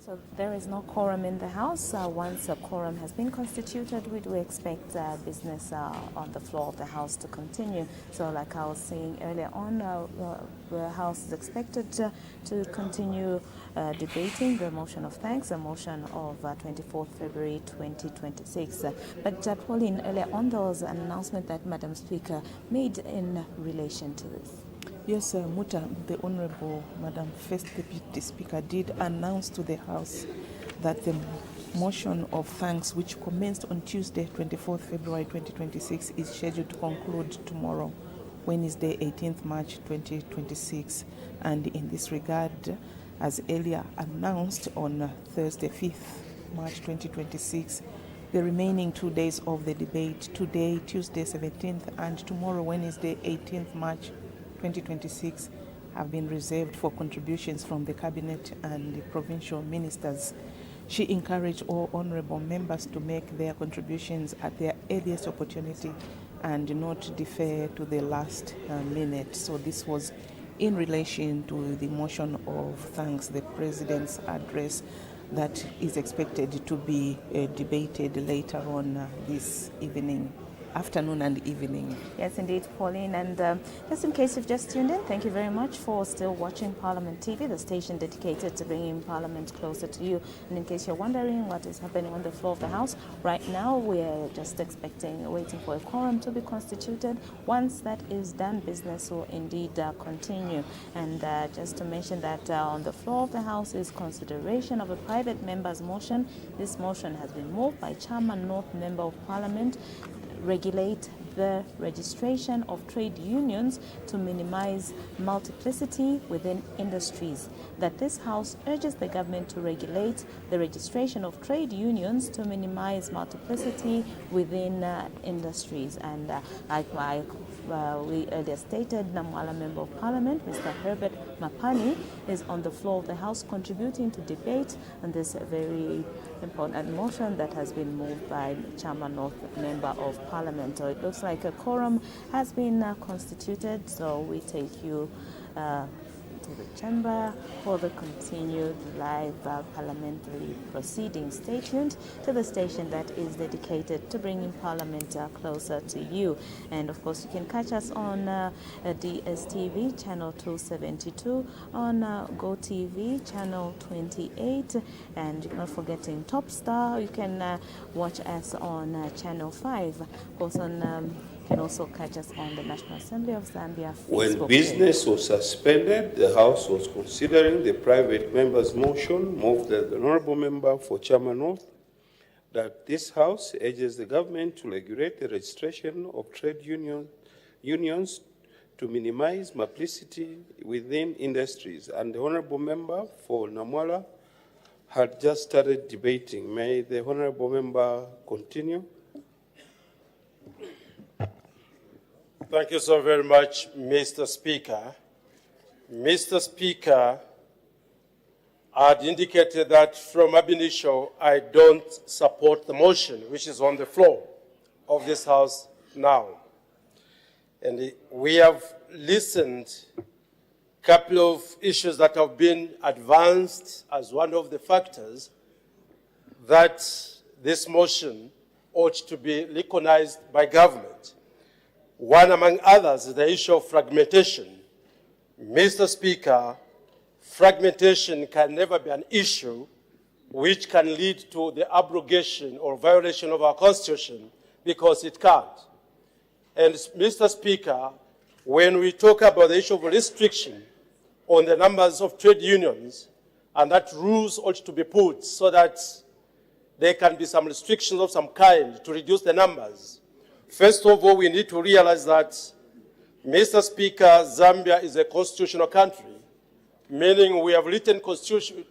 So there is no quorum in the House. Once a quorum has been constituted, we do expect business on the floor of the House to continue. So like I was saying earlier on, the House is expected to continue debating the motion of thanks, the motion of 24th February 2026. But Pauline, earlier on there was an announcement that Madam Speaker made in relation to this. Yes, Muta, the Honorable Madam First Deputy Speaker did announce to the House that the motion of thanks, which commenced on Tuesday, 24th February 2026, is scheduled to conclude tomorrow, Wednesday, 18th March 2026. And in this regard, as earlier announced on Thursday, 5th March 2026, the remaining 2 days of the debate, today, Tuesday, 17th, and tomorrow, Wednesday, 18th March 2026, have been reserved for contributions from the Cabinet and the provincial ministers. She encouraged all honourable members to make their contributions at their earliest opportunity and not defer to the last minute. So this was in relation to the motion of thanks, the President's address that is expected to be debated later on this afternoon and evening. Yes, indeed, Pauline. And just in case you've just tuned in, thank you very much for still watching Parliament TV, the station dedicated to bringing Parliament closer to you. And in case you're wondering what is happening on the floor of the House, right now we're just waiting for a quorum to be constituted. Once that is done, business will indeed continue. And just to mention that on the floor of the House is consideration of a private member's motion. This motion has been moved by Chairman North Member of Parliament, regulate the registration of trade unions to minimize multiplicity within industries. That this House urges the government to regulate the registration of trade unions to minimize multiplicity within industries. And we earlier stated, Namwala Member of Parliament, Mr. Herbert Mapani, is on the floor of the House contributing to debate on this very important motion that has been moved by Chairman North Member of Parliament. So it looks like a quorum has been constituted, so we take you to the chamber for the continued live parliamentary proceedings. Stay tuned to the station that is dedicated to bringing Parliament closer to you. And of course, you can catch us on DSTV channel 272, on GoTV channel 28, and you're not forgetting Top Star. You can watch us on channel 5. Of course, you can also catch us on the National Assembly of Zambia Facebook When business was suspended, the House was considering the private member's motion moved by the Honourable Member for Chairman North that this House urges the government to regulate the registration of trade unions to minimize multiplicity within industries. And the Honourable Member for Namwala had just started debating. May the Honourable Member continue? Thank you so very much, Mr. Speaker. Mr. Speaker, I had indicated that from ab initio, I don't support the motion which is on the floor of this House now. And we have listened a couple of issues that have been advanced as one of the factors that this motion ought to be recognized by government. One among others is the issue of fragmentation. Mr. Speaker, fragmentation can never be an issue which can lead to the abrogation or violation of our Constitution, because it can't. And Mr. Speaker, when we talk about the issue of restriction on the numbers of trade unions, and that rules ought to be put so that there can be some restrictions of some kind to reduce the numbers. First of all, we need to realize that, Mr. Speaker, Zambia is a constitutional country, meaning we have written constitution,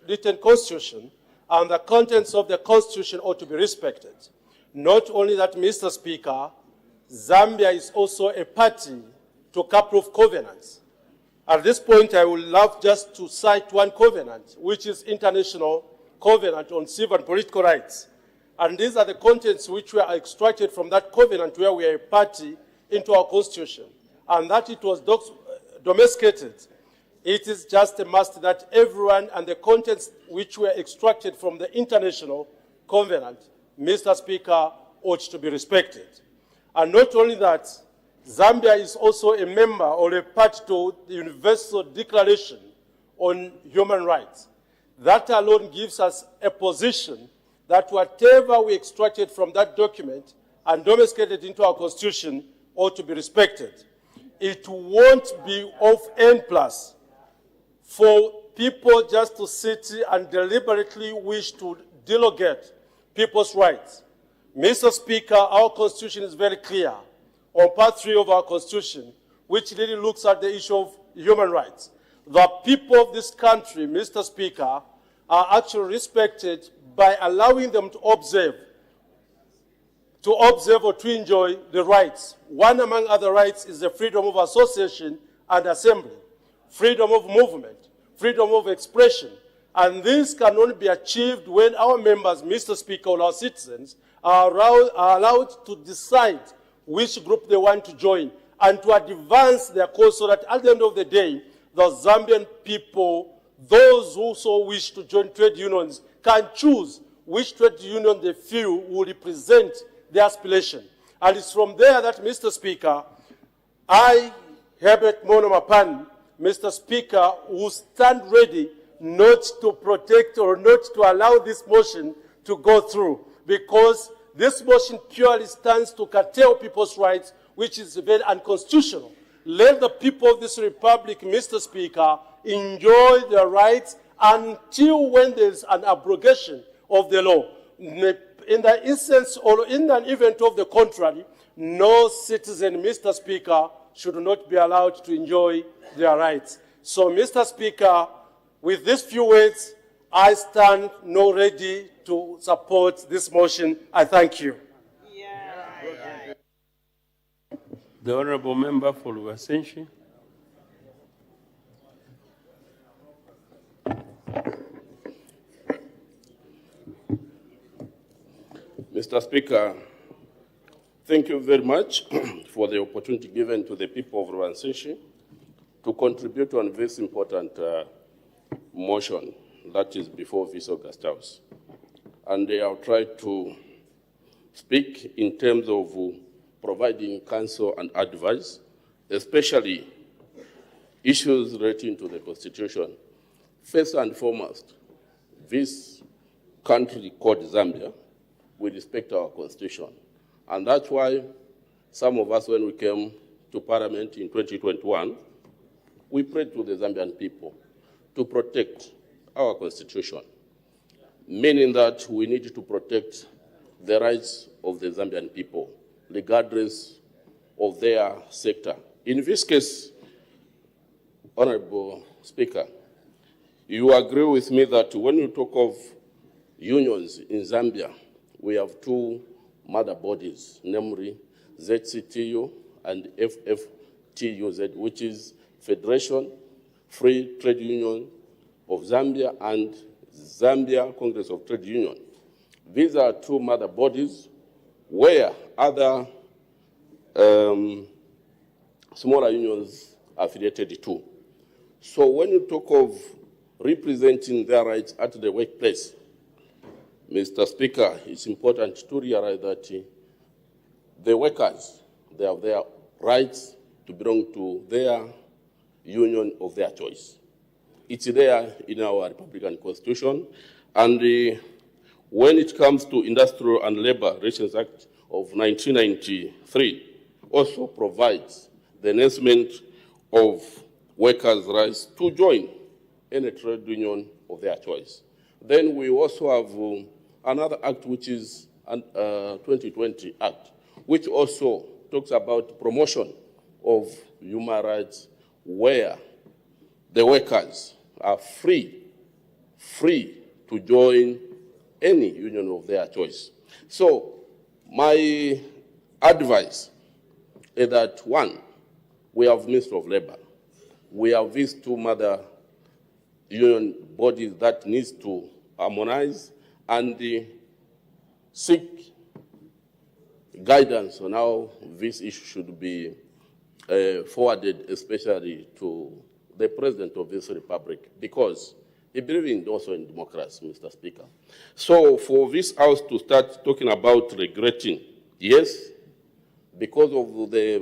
and the contents of the Constitution ought to be respected. Not only that, Mr. Speaker, Zambia is also a party to a couple of covenants. At this point, I would love just to cite one covenant, which is International Covenant on Civil and Political Rights. And these are the contents which were extracted from that covenant where we are a party into our Constitution. And that it was domesticated it is just a must that everyone and the contents which were extracted from the international covenant, Mr. Speaker, ought to be respected. And not only that, Zambia is also a member or a part to the Universal Declaration on Human Rights. That alone gives us a position that whatever we extracted from that document and domesticated into our Constitution ought to be respected. It won't be of N plus for people just to sit and deliberately wish to delegate people's rights. Mr. Speaker, our Constitution is very clear on Part 3 of our Constitution, which really looks at the issue of human rights. The people of this country, Mr. Speaker, are actually respected by allowing them to observe or to enjoy the rights. One among other rights is the freedom of association and assembly, freedom of movement, freedom of expression. And this can only be achieved when our members, Mr. Speaker, or our citizens are allowed to decide which group they want to join and to advance their cause so that at the end of the day, the Zambian people, those who so wish to join trade unions, can choose which trade union they feel will represent their aspiration. And it's from there that, Mr. Speaker, I, Herbert Monomapan, Mr. Speaker, will stand ready not to protect or not to allow this motion to go through, because this motion purely stands to curtail people's rights, which is very unconstitutional. Let the people of this republic, Mr. Speaker, enjoy their rights until when there is an abrogation of the law. In the instance or in an event of the contrary, no citizen, Mr. Speaker, should not be allowed to enjoy their rights. So, Mr. Speaker, with these few words, I stand now ready to support this motion. I thank you. The Honourable Member for Luwasenshi. Mr. Speaker, thank you very much for the opportunity given to the people of Luwasenshi to contribute on this important motion that is before this August House. And I'll try to speak in terms of providing counsel and advice, especially issues relating to the Constitution. First and foremost, this country called Zambia, we respect our Constitution. And that's why some of us, when we came to Parliament in 2021, we prayed to the Zambian people to protect our Constitution, meaning that we need to protect the rights of the Zambian people, regardless of their sector. In this case, Honorable Speaker, you agree with me that when you talk of unions in Zambia, we have two mother bodies, namely ZCTU and FFTUZ, which is Federation Free Trade Union of Zambia and Zambia Congress of Trade Union. These are two mother bodies where other smaller unions are affiliated to. So when you talk of representing their rights at the workplace, Mr. Speaker, it's important to realize that the workers, they have their rights to belong to their union of their choice. It's there in our Republican Constitution, and when it comes to Industrial and Labor Relations Act of 1993, also provides the enhancement of workers' rights to join any trade union of their choice. Then we also have another act, which is 2020 Act, which also talks about promotion of human rights, where the workers are free to join any union of their choice. So my advice is that, one, we have Ministry of Labor. We have these two mother union bodies that needs to harmonize and seek guidance on how this issue should be forwarded, especially to the President of this Republic, because he believes also in democracy, Mr. Speaker. So for this House to start talking about regretting, yes, because of the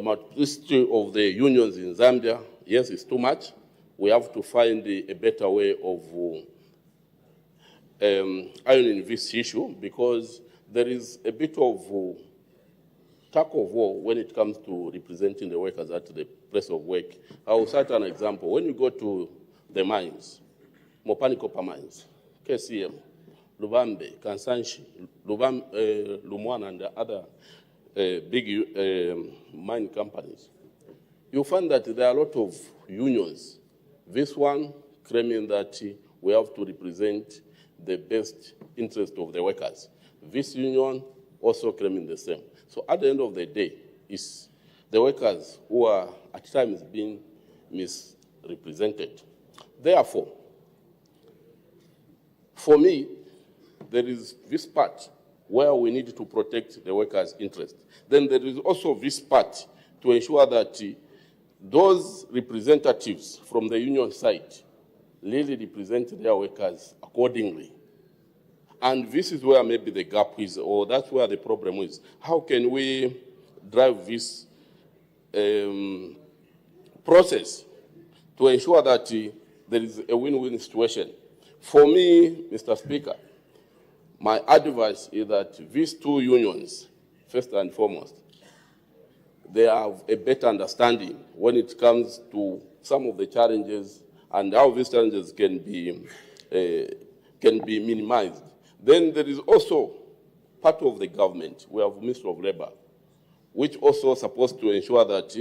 multiplicity of the unions in Zambia, yes, it's too much. We have to find a better way of ironing this issue, because there is a bit of tug of war when it comes to representing the workers at the place of work. I will cite an example. When you go to the mines, Mopani Copper Mines, KCM, Lubambe, Kansanshi, Lumwana, and the other big mine companies, you find that there are a lot of unions. This one claiming that we have to represent the best interest of the workers. This union also claiming the same. So at the end of the day, it's the workers who are at times being misrepresented. Therefore, for me, there is this part where we need to protect the workers' interest. Then there is also this part to ensure that those representatives from the union side really represent their workers accordingly. And this is where maybe the gap is, or that's where the problem is. How can we drive this process to ensure that there is a win-win situation? For me, Mr. Speaker, my advice is that these two unions, first and foremost, they have a better understanding when it comes to some of the challenges and how these challenges can be minimized. Then there is also part of the government. We have Ministry of Labor, which also supposed to ensure that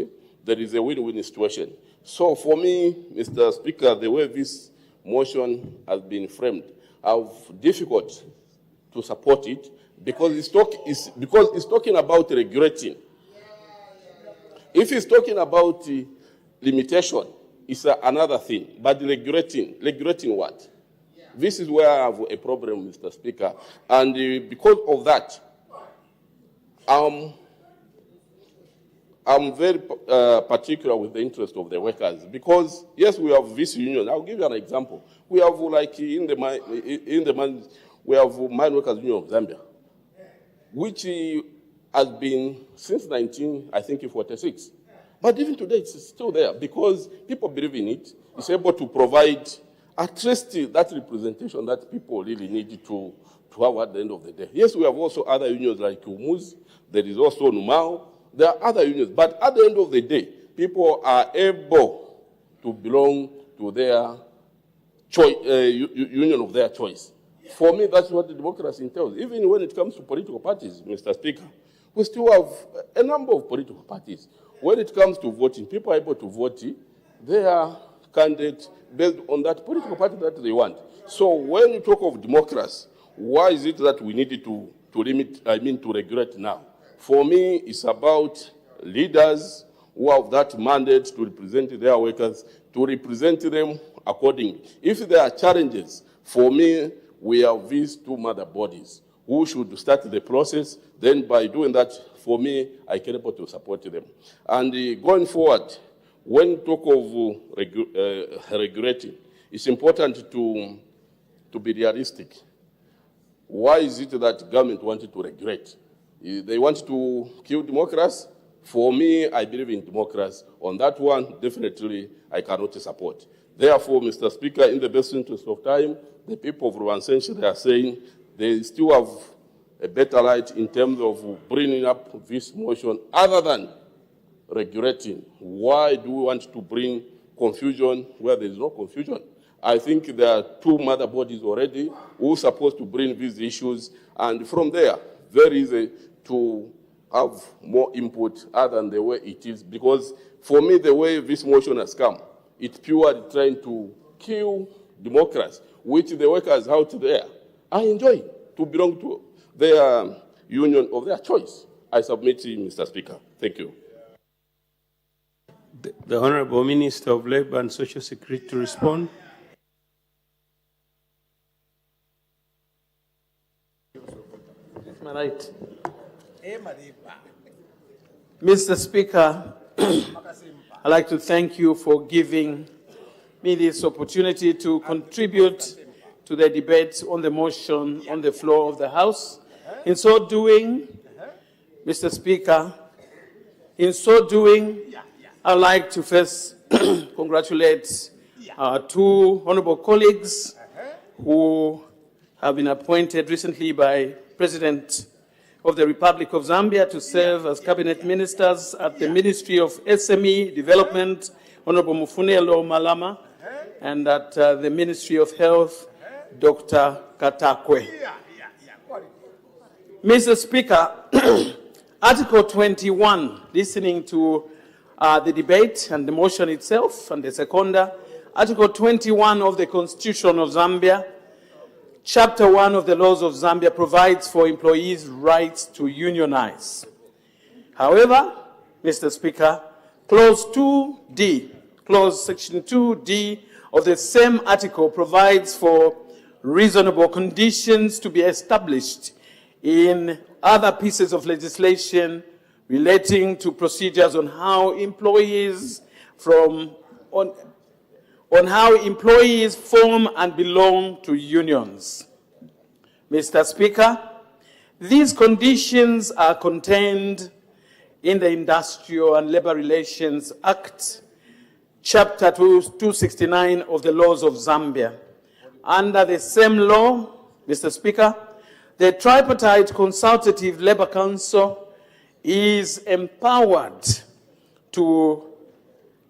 there is a win-win situation. So for me, Mr. Speaker, the way this motion has been framed, I have difficult to support it because it's talking about regulating. If it's talking about limitation, it's another thing. But regulating what? This is where I have a problem, Mr. Speaker. And because of that, I'm very particular with the interest of the workers. Because, yes, we have this union. I'll give you an example. We have, like, in the mine, we have Mine Workers Union of Zambia, which has been since 1946. But even today, it's still there because people believe in it. It's able to provide at least that representation that people really need to have at the end of the day. Yes, we have also other unions like UMUZ. There is also NUMAO. There are other unions. But at the end of the day, people are able to belong to their choice, union of their choice. For me, that's what the democracy entails. Even when it comes to political parties, Mr. Speaker, we still have a number of political parties. When it comes to voting, people are able to vote their candidate based on that political party that they want. So when you talk of democracy, why is it that we need to regulate now? For me, it's about leaders who have that mandate to represent their workers, to represent them accordingly. If there are challenges, for me, we have these two mother bodies who should start the process. Then by doing that, for me, I can able to support them. And going forward, when you talk of regulating, it's important to be realistic. Why is it that government wanted to regulate? They want to kill democracy? For me, I believe in democracy. On that one, definitely, I cannot support. Therefore, Mr. Speaker, in the best interest of time, the people of Rwansenshi, they are saying they still have a better right in terms of bringing up this motion other than regulating. Why do we want to bring confusion where there is no confusion? I think there are two mother bodies already who are supposed to bring these issues, and from there, very easy to have more input other than the way it is. Because for me, the way this motion has come, it's purely trying to kill democracy, which the workers out there are enjoying to belong to their union of their choice. I submit to you, Mr. Speaker. Thank you. The Honorable Minister of Labor and Social Security to respond. Mr. Speaker, I'd like to thank you for giving me this opportunity to contribute to the debate on the motion on the floor of the House. In so doing, Mr. Speaker, I'd like to first congratulate our two honorable colleagues who have been appointed recently by President of the Republic of Zambia to serve as cabinet ministers at the Ministry of SME Development, Honorable Mufunelo Malama, and at the Ministry of Health, Dr. Katakwe. Mr. Speaker, Article 21, listening to the debate and the motion itself and the seconder, Article 21 of the Constitution of Zambia, Chapter 1 of the laws of Zambia provides for employees' rights to unionize. However, Mr. Speaker, Section 2D of the same article provides for reasonable conditions to be established in other pieces of legislation relating to procedures on how employees form and belong to unions. Mr. Speaker, these conditions are contained in the Industrial and Labor Relations Act, Chapter 269 of the laws of Zambia. Under the same law, Mr. Speaker, the Tripartite Consultative Labor Council is empowered to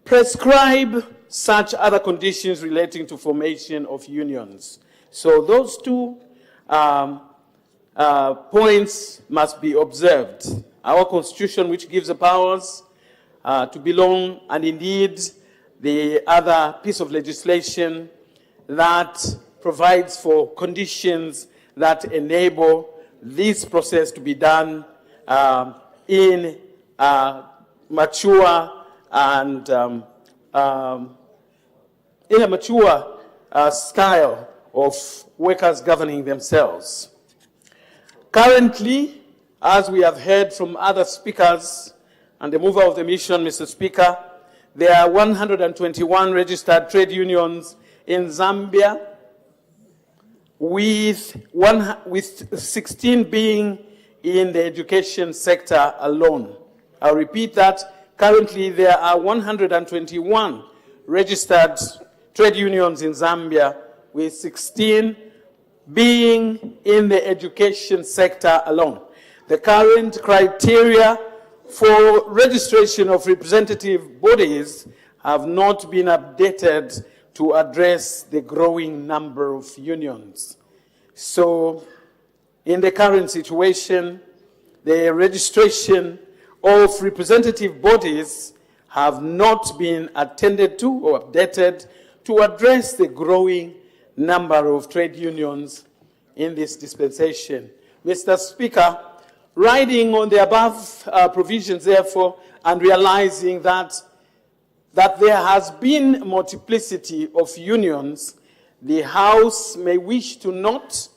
prescribe such other conditions relating to formation of unions. So those two points must be observed. Our Constitution, which gives the powers to belong, and indeed the other piece of legislation that provides for conditions that enable this process to be done in a mature and style of workers governing themselves. Currently, as we have heard from other speakers and the mover of the mission, Mr. Speaker, there are 121 registered trade unions in Zambia, with 16 being in the education sector alone. I'll repeat that. Currently, there are 121 registered trade unions in Zambia, with 16 being in the education sector alone. The current criteria for registration of representative bodies have not been updated to address the growing number of unions. So, in the current situation, the registration of representative bodies have not been attended to or updated to address the growing number of trade unions in this dispensation. Mr. Speaker, riding on the above provisions, therefore, and realizing that there has been multiplicity of unions, the House may wish to note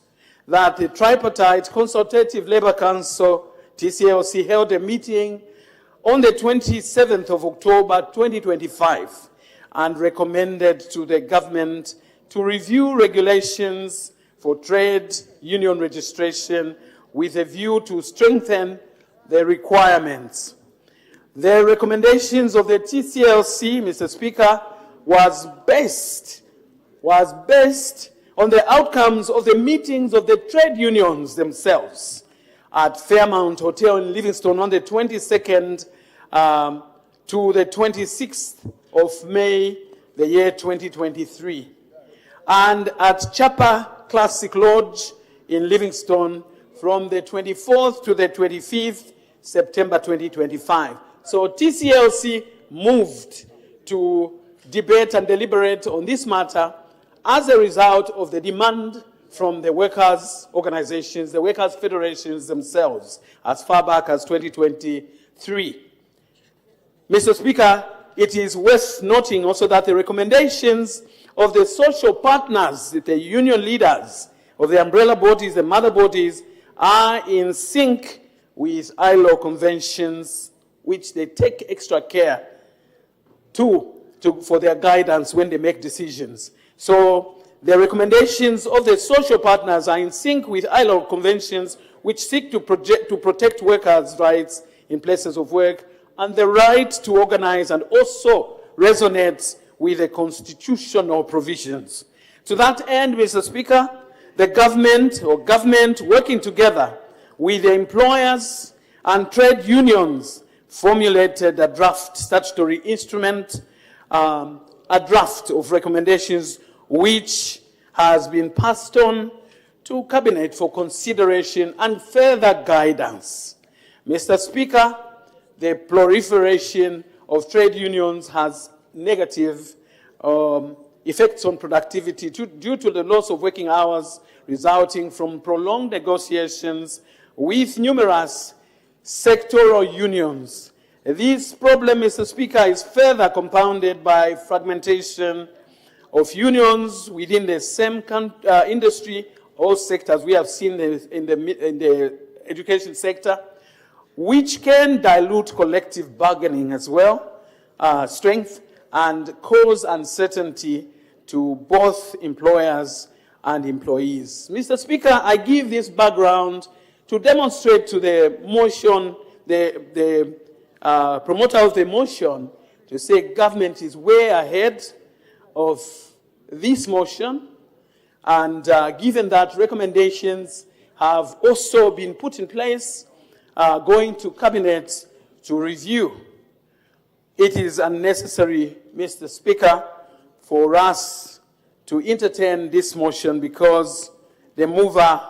that the Tripartite Consultative Labor Council, TCLC, held a meeting on the 27th of October 2025 and recommended to the government to review regulations for trade union registration with a view to strengthen the requirements. The recommendations of the TCLC, Mr. Speaker, was based on the outcomes of the meetings of the trade unions themselves at Fairmount Hotel in Livingstone on the 22nd to the 26th of May, the year 2023, and at Chapa Classic Lodge in Livingstone from the 24th to the 25th September 2025. So TCLC moved to debate and deliberate on this matter as a result of the demand from the workers' organizations, the workers' federations themselves, as far back as 2023. Mr. Speaker, it is worth noting also that the recommendations of the social partners, the union leaders of the umbrella bodies, the mother bodies, are in sync with ILO conventions, which they take extra care for their guidance when they make decisions. So the recommendations of the social partners are in sync with ILO conventions which seek to protect workers' rights in places of work and the right to organize, and also resonates with the constitutional provisions. To that end, Mr. Speaker, the government working together with the employers and trade unions formulated a draft statutory instrument, a draft of recommendations which has been passed on to Cabinet for consideration and further guidance. Mr. Speaker, the proliferation of trade unions has negative effects on productivity due to the loss of working hours resulting from prolonged negotiations with numerous sectoral unions. This problem, Mr. Speaker, is further compounded by fragmentation of unions within the same industry or sectors. We have seen in the education sector, which can dilute collective bargaining as well, strength, and cause uncertainty to both employers and employees. Mr. Speaker, I give this background to demonstrate to the motion, the promoter of the motion, to say government is way ahead of this motion, and given that recommendations have also been put in place, going to Cabinet to review, it is unnecessary, Mr. Speaker, for us to entertain this motion because the mover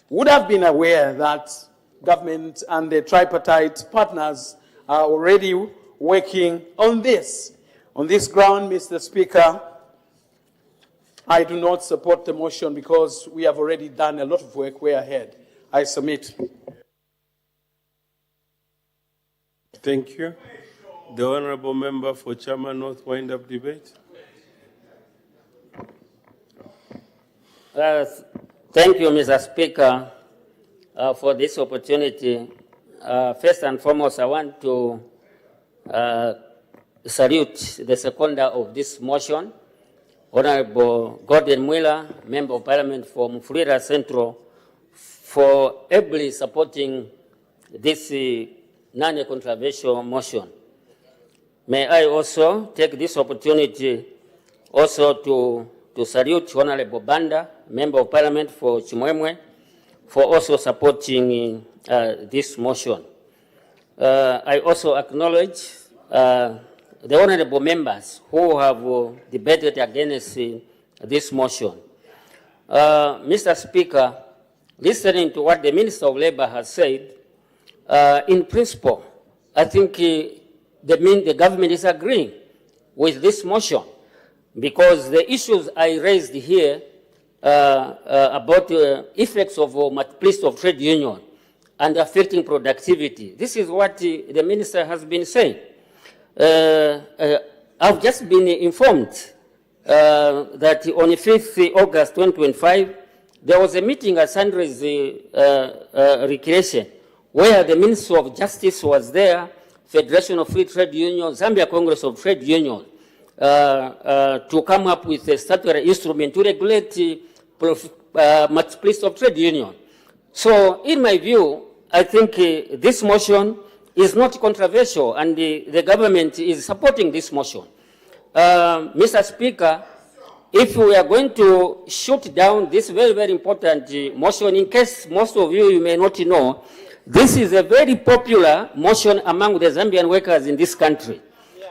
would have been aware that government and the tripartite partners are already working on this. On this ground, Mr. Speaker, I do not support the motion because we have already done a lot of work way ahead. I submit. Thank you. The Honourable Member for Chairman North, wind up debate. Thank you, Mr. Speaker, for this opportunity. First and foremost, I want to salute the seconder of this motion, Honorable Gordon Mwila, Member of Parliament for Mufulira Central, for ably supporting this non-controversial motion. May I also take this opportunity also to salute Honorable Banda, Member of Parliament for Chimwemwe, for also supporting this motion. I also acknowledge the honorable members who have debated against this motion. Mr. Speaker, listening to what the Minister of Labour has said, in principle, I think the government is agreeing with this motion, because the issues I raised here about effects of multiplicity of trade union and affecting productivity, this is what the Minister has been saying. I've just been informed that on the 5th August 2025, there was a meeting at Sandre's Recreation where the Minister of Justice was there, Federation of Free Trade Unions, Zambia Congress of Trade Unions, to come up with a statutory instrument to regulate multiplicity of trade union. So, in my view, I think this motion is not controversial, and the government is supporting this motion. Mr. Speaker, if we are going to shoot down this very, very important motion, in case most of you may not know, this is a very popular motion among the Zambian workers in this country,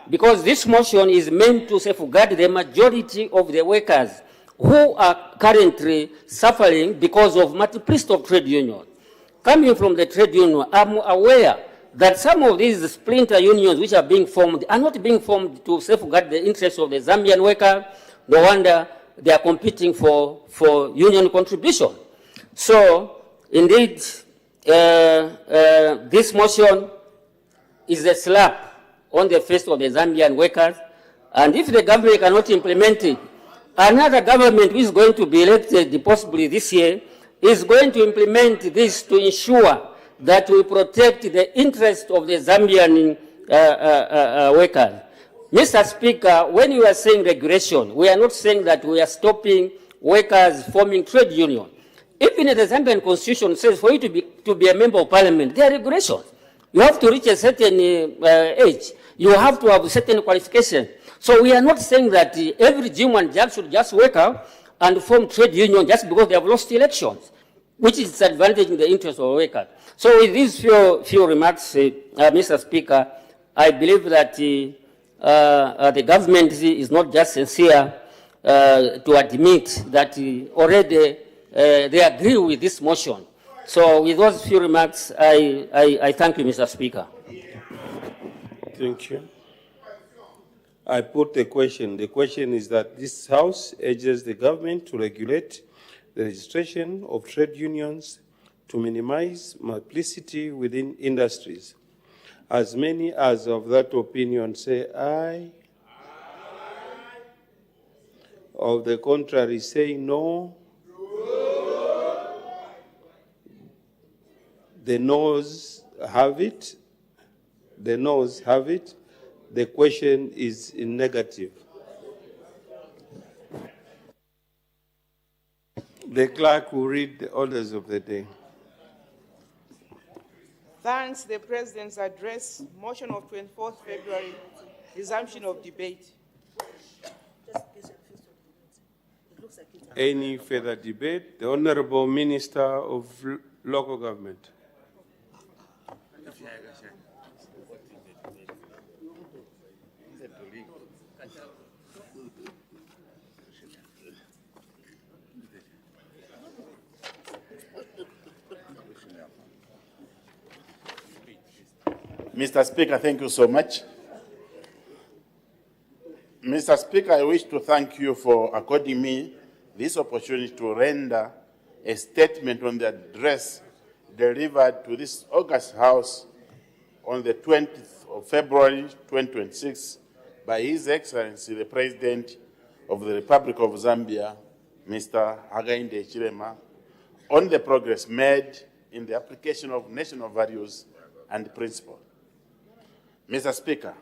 because this motion is meant to safeguard the majority of the workers who are currently suffering because of multiplicity of trade unions. Coming from the trade union, I'm aware that some of these splinter unions which are being formed are not being formed to safeguard the interests of the Zambian worker. No wonder they are competing for union contribution. So, indeed, this motion is a slap on the face of the Zambian workers, and if the government cannot implement it, another government which is going to be elected possibly this year is going to implement this to ensure that we protect the interest of the Zambian workers. Mr. Speaker, when you are saying regulation, we are not saying that we are stopping workers forming trade union. Even the Zambian constitution says for you to be a member of parliament, there are regulations. You have to reach a certain age. You have to have certain qualifications. So we are not saying that every Jim and Jack should just work out and form trade union just because they have lost elections, which is disadvantaging the interest of workers. So with these few remarks, Mr. Speaker, I believe that the government is not just sincere to admit that already they agree with this motion. So with those few remarks, I thank you, Mr. Speaker. Thank you. I put the question. The question is that this House urges the government to regulate the registration of trade unions to minimize multiplicity within industries. As many as of that opinion say aye. Of the contrary say no. The noes have it. The noes have it. The question is in negative. The clerk will read the orders of the day. Thanks. The President's address. Motion of 24th February. Resumption of debate. Any further debate? The Honorable Minister of Local Government. Mr. Speaker, thank you so much. Mr. Speaker, I wish to thank you for according me this opportunity to render a statement on the address delivered to this August House on the 20th of February 2026 by His Excellency, the President of the Republic of Zambia, Mr. Hakainde Hichilema, on the progress made in the application of national values and principles. Mr. Speaker,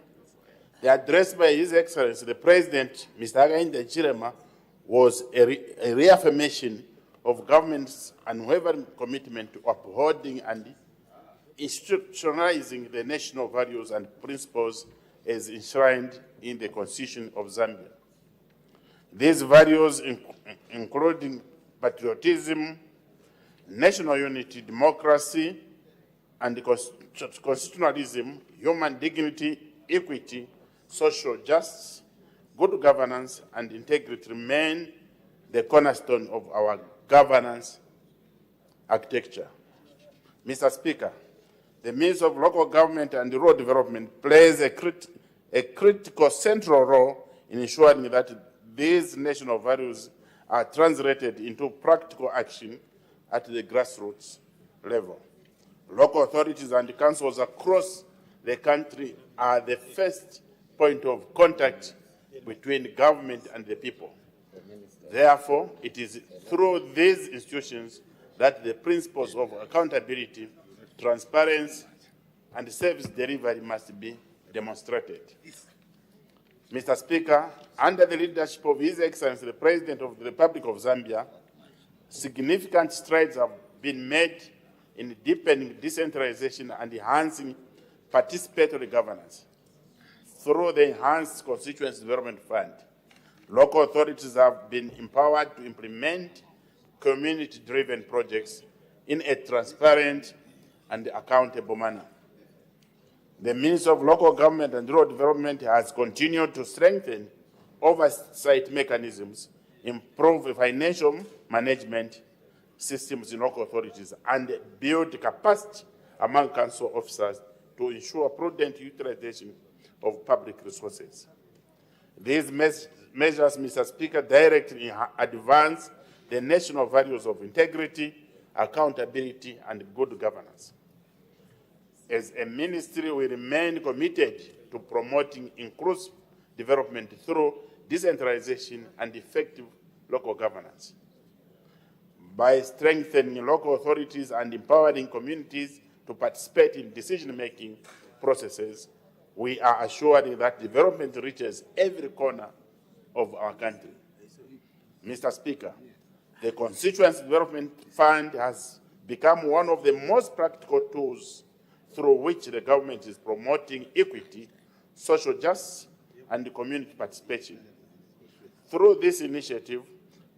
the address by His Excellency, the President, Mr. Hakainde Hichilema, was a reaffirmation of government's unwavering commitment to upholding and institutionalizing the national values and principles as enshrined in the Constitution of Zambia. These values, including patriotism, national unity, democracy, and constitutionalism, human dignity, equity, social justice, good governance, and integrity remain the cornerstone of our governance architecture. Mr. Speaker, the means of local government and rural development plays a critical central role in ensuring that these national values are translated into practical action at the grassroots level. Local authorities and councils across the country are the first point of contact between government and the people. Therefore, it is through these institutions that the principles of accountability, transparency, and service delivery must be demonstrated. Mr. Speaker, under the leadership of His Excellency, the President of the Republic of Zambia, significant strides have been made in deepening decentralization and enhancing participatory governance. Through the Enhanced Constituency Development Fund, local authorities have been empowered to implement community-driven projects in a transparent and accountable manner. The Ministry of Local Government and Rural Development has continued to strengthen oversight mechanisms, improve financial management systems in local authorities, and build capacity among council officers to ensure prudent utilization of public resources. These measures, Mr. Speaker, directly advance the national values of integrity, accountability, and good governance. As a ministry, we remain committed to promoting inclusive development through decentralization and effective local governance. By strengthening local authorities and empowering communities to participate in decision-making processes, we are assuring that development reaches every corner of our country. Mr. Speaker, the Constituency Development Fund has become one of the most practical tools through which the government is promoting equity, social justice, and community participation. Through this initiative,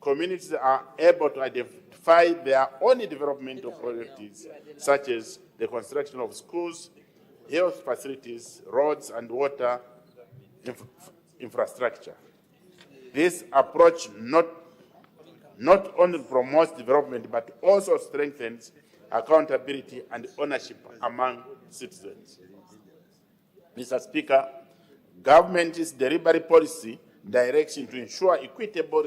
communities are able to identify their own developmental priorities, such as the construction of schools, health facilities, roads, and water infrastructure. This approach not only promotes development, but also strengthens accountability and ownership among citizens. Mr. Speaker, government's deliberate policy direction to ensure equitable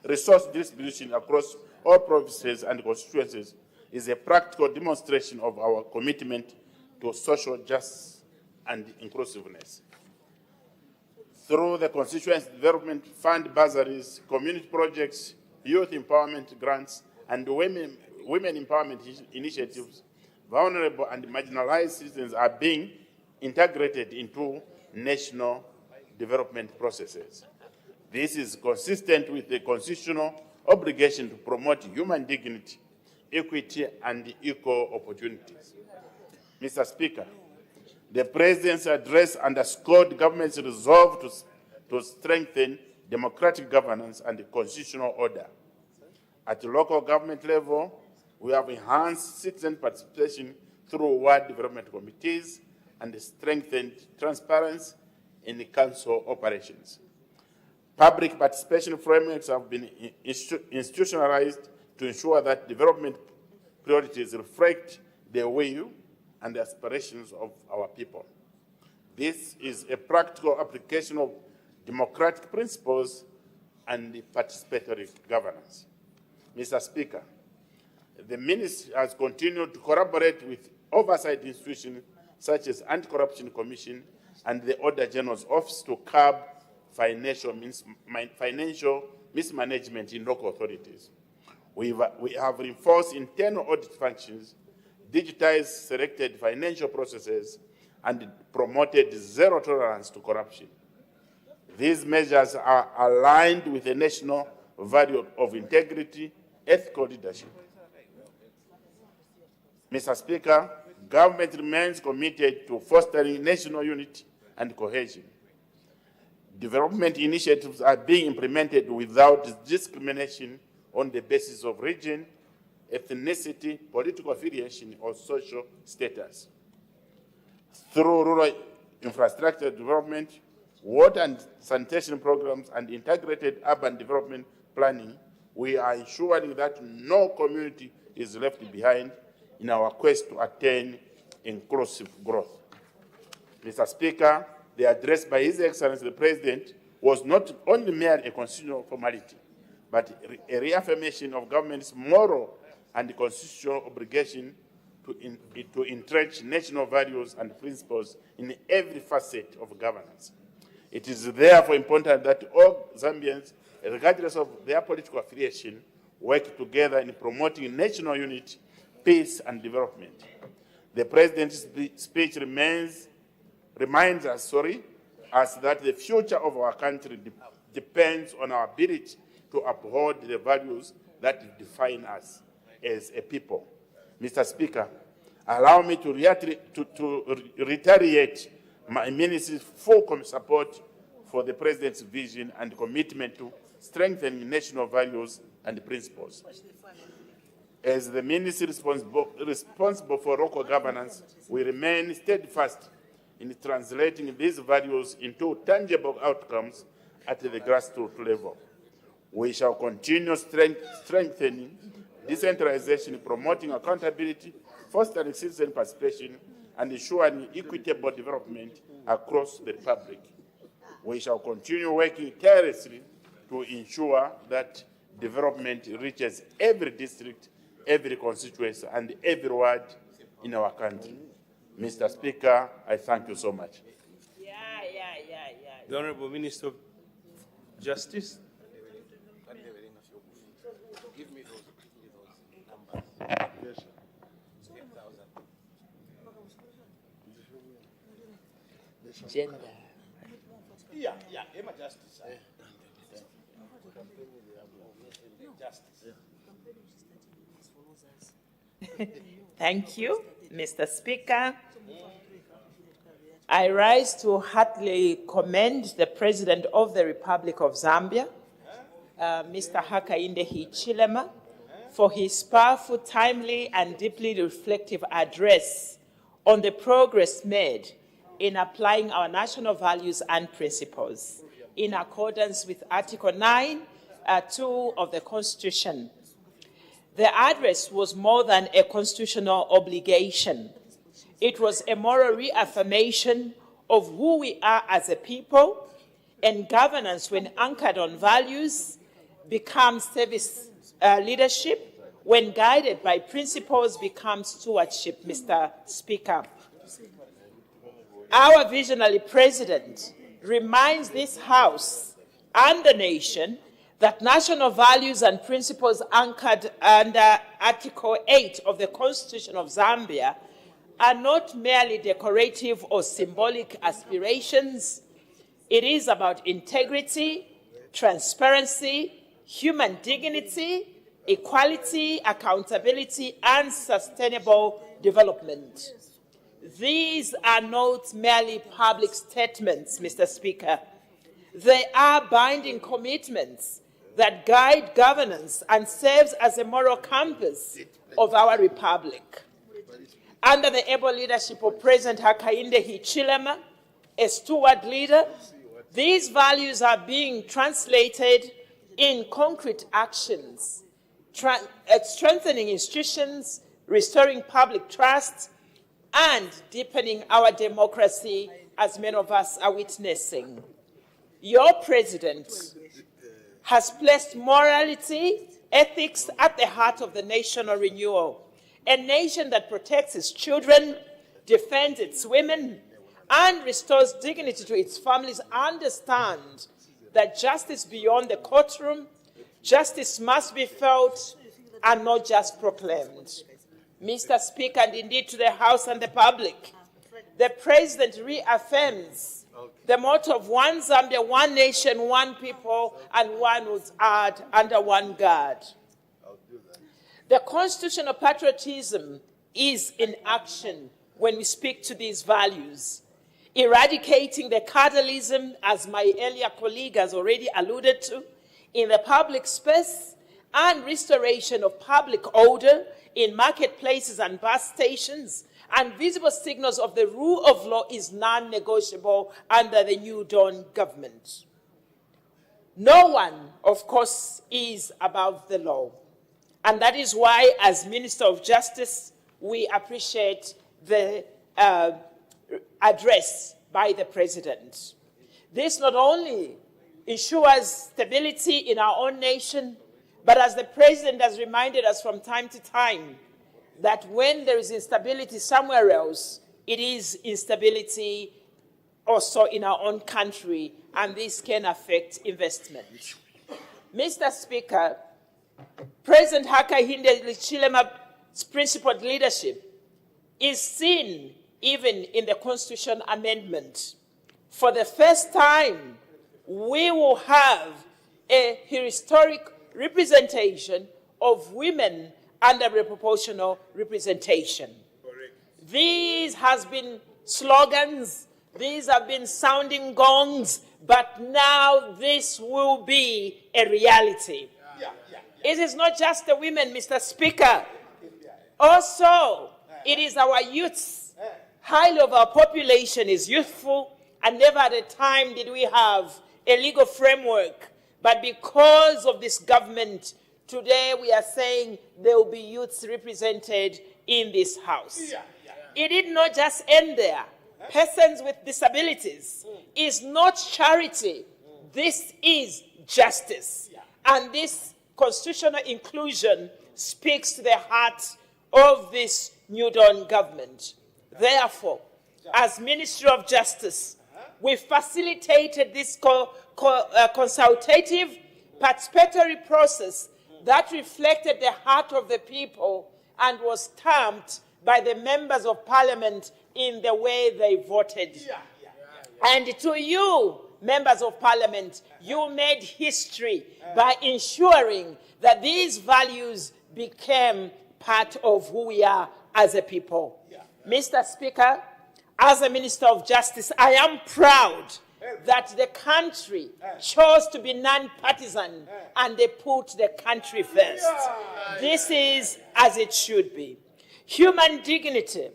resource distribution across all provinces and constituencies is a practical demonstration of our commitment to social justice and inclusiveness. Through the Constituency Development Fund bursaries, community projects, youth empowerment grants, and women empowerment initiatives, vulnerable and marginalized citizens are being integrated into national development processes. This is consistent with the constitutional obligation to promote human dignity, equity, and equal opportunities. Mr. Speaker, the President's address underscored the government's resolve to strengthen democratic governance and constitutional order. At the local government level, we have enhanced citizen participation through ward development committees and strengthened transparency in the council operations. Public participation frameworks have been institutionalized to ensure that development priorities reflect the will and the aspirations of our people. This is a practical application of democratic principles and participatory governance. Mr. Speaker, the Ministry has continued to collaborate with oversight institutions such as Anti-Corruption Commission and the Auditor General's Office to curb financial mismanagement in local authorities. We have reinforced internal audit functions, digitized selected financial processes, and promoted zero tolerance to corruption. These measures are aligned with the national value of integrity, ethical leadership. Mr. Speaker, government remains committed to fostering national unity and cohesion. Development initiatives are being implemented without discrimination on the basis of region, ethnicity, political affiliation, or social status. Through rural infrastructure development, water and sanitation programs, and integrated urban development planning, we are ensuring that no community is left behind in our quest to attain inclusive growth. Mr. Speaker, the address by His Excellency the President was not only mere a constitutional formality, but a reaffirmation of government's moral and constitutional obligation to entrench national values and principles in every facet of governance. It is therefore important that all Zambians, regardless of their political affiliation, work together in promoting national unity, peace, and development. The President's speech reminds us that the future of our country depends on our ability to uphold the values that define us as a people. Mr. Speaker, allow me to reiterate my Ministry's full support for the President's vision and commitment to strengthening national values and principles. As the Ministry responsible for local governance, we remain steadfast in translating these values into tangible outcomes at the grassroots level. We shall continue strengthening decentralization, promoting accountability, fostering citizen participation, and ensuring equitable development across the Republic. We shall continue working tirelessly to ensure that development reaches every district, every constituency, and every ward in our country. Mr. Speaker, I thank you so much. The Honorable Minister of Justice. Give me those numbers. Gender. Yeah, Emma Justice. Thank you, Mr. Speaker. I rise to heartily commend the President of the Republic of Zambia, Mr. Hakainde Hichilema, for his powerful, timely, and deeply reflective address on the progress made in applying our national values and principles in accordance with Article 9(2) of the Constitution. The address was more than a constitutional obligation. It was a moral reaffirmation of who we are as a people, and governance, when anchored on values, becomes service leadership. When guided by principles, becomes stewardship, Mr. Speaker. Our visionary president reminds this House and the nation that national values and principles anchored under Article 8 of the Constitution of Zambia are not merely decorative or symbolic aspirations. It is about integrity, transparency, human dignity, equality, accountability, and sustainable development. These are not merely public statements, Mr. Speaker. They are binding commitments that guide governance and serves as a moral compass of our republic. Under the able leadership of President Hakainde Hichilema, a steward leader, these values are being translated in concrete actions, strengthening institutions, restoring public trust, and deepening our democracy, as many of us are witnessing. Your president has placed morality, ethics at the heart of the national renewal. A nation that protects its children, defends its women, and restores dignity to its families understand that justice beyond the courtroom, justice must be felt and not just proclaimed. Mr. Speaker, and indeed to the House and the public, the President reaffirms the motto of one Zambia, one nation, one people, and one who's under one God. The constitutional patriotism is in action when we speak to these values, eradicating the cartelism, as my earlier colleague has already alluded to, in the public space, and restoration of public order in marketplaces and bus stations, and visible signals of the rule of law is non-negotiable under the New Dawn government. No one, of course, is above the law. And that is why, as Minister of Justice, we appreciate the address by the President. This not only ensures stability in our own nation, but as the President has reminded us from time to time, that when there is instability somewhere else, it is instability also in our own country, and this can affect investment. Mr. Speaker, President Hakainde Hichilema's principled leadership is seen even in the Constitution amendment. For the first time, we will have a historic representation of women under proportional representation. Correct. These have been slogans, these have been sounding gongs, but now this will be a reality. It is not just the women, Mr. Speaker. Also, it is our youths. Highly of our population is youthful, and never at a time did we have a legal framework. But because of this government, today we are saying there will be youths represented in this House. It did not just end there. Persons with disabilities is not charity. This is justice. And this constitutional inclusion speaks to the heart of this New Dawn government. Therefore, as Ministry of Justice, we facilitated this consultative, participatory process that reflected the heart of the people and was stamped by the members of Parliament in the way they voted. And to you, members of parliament, you made history by ensuring that these values became part of who we are as a people. Mr. Speaker, as a Minister of Justice, I am proud that the country chose to be non-partisan and they put the country first. This is as it should be. Human dignity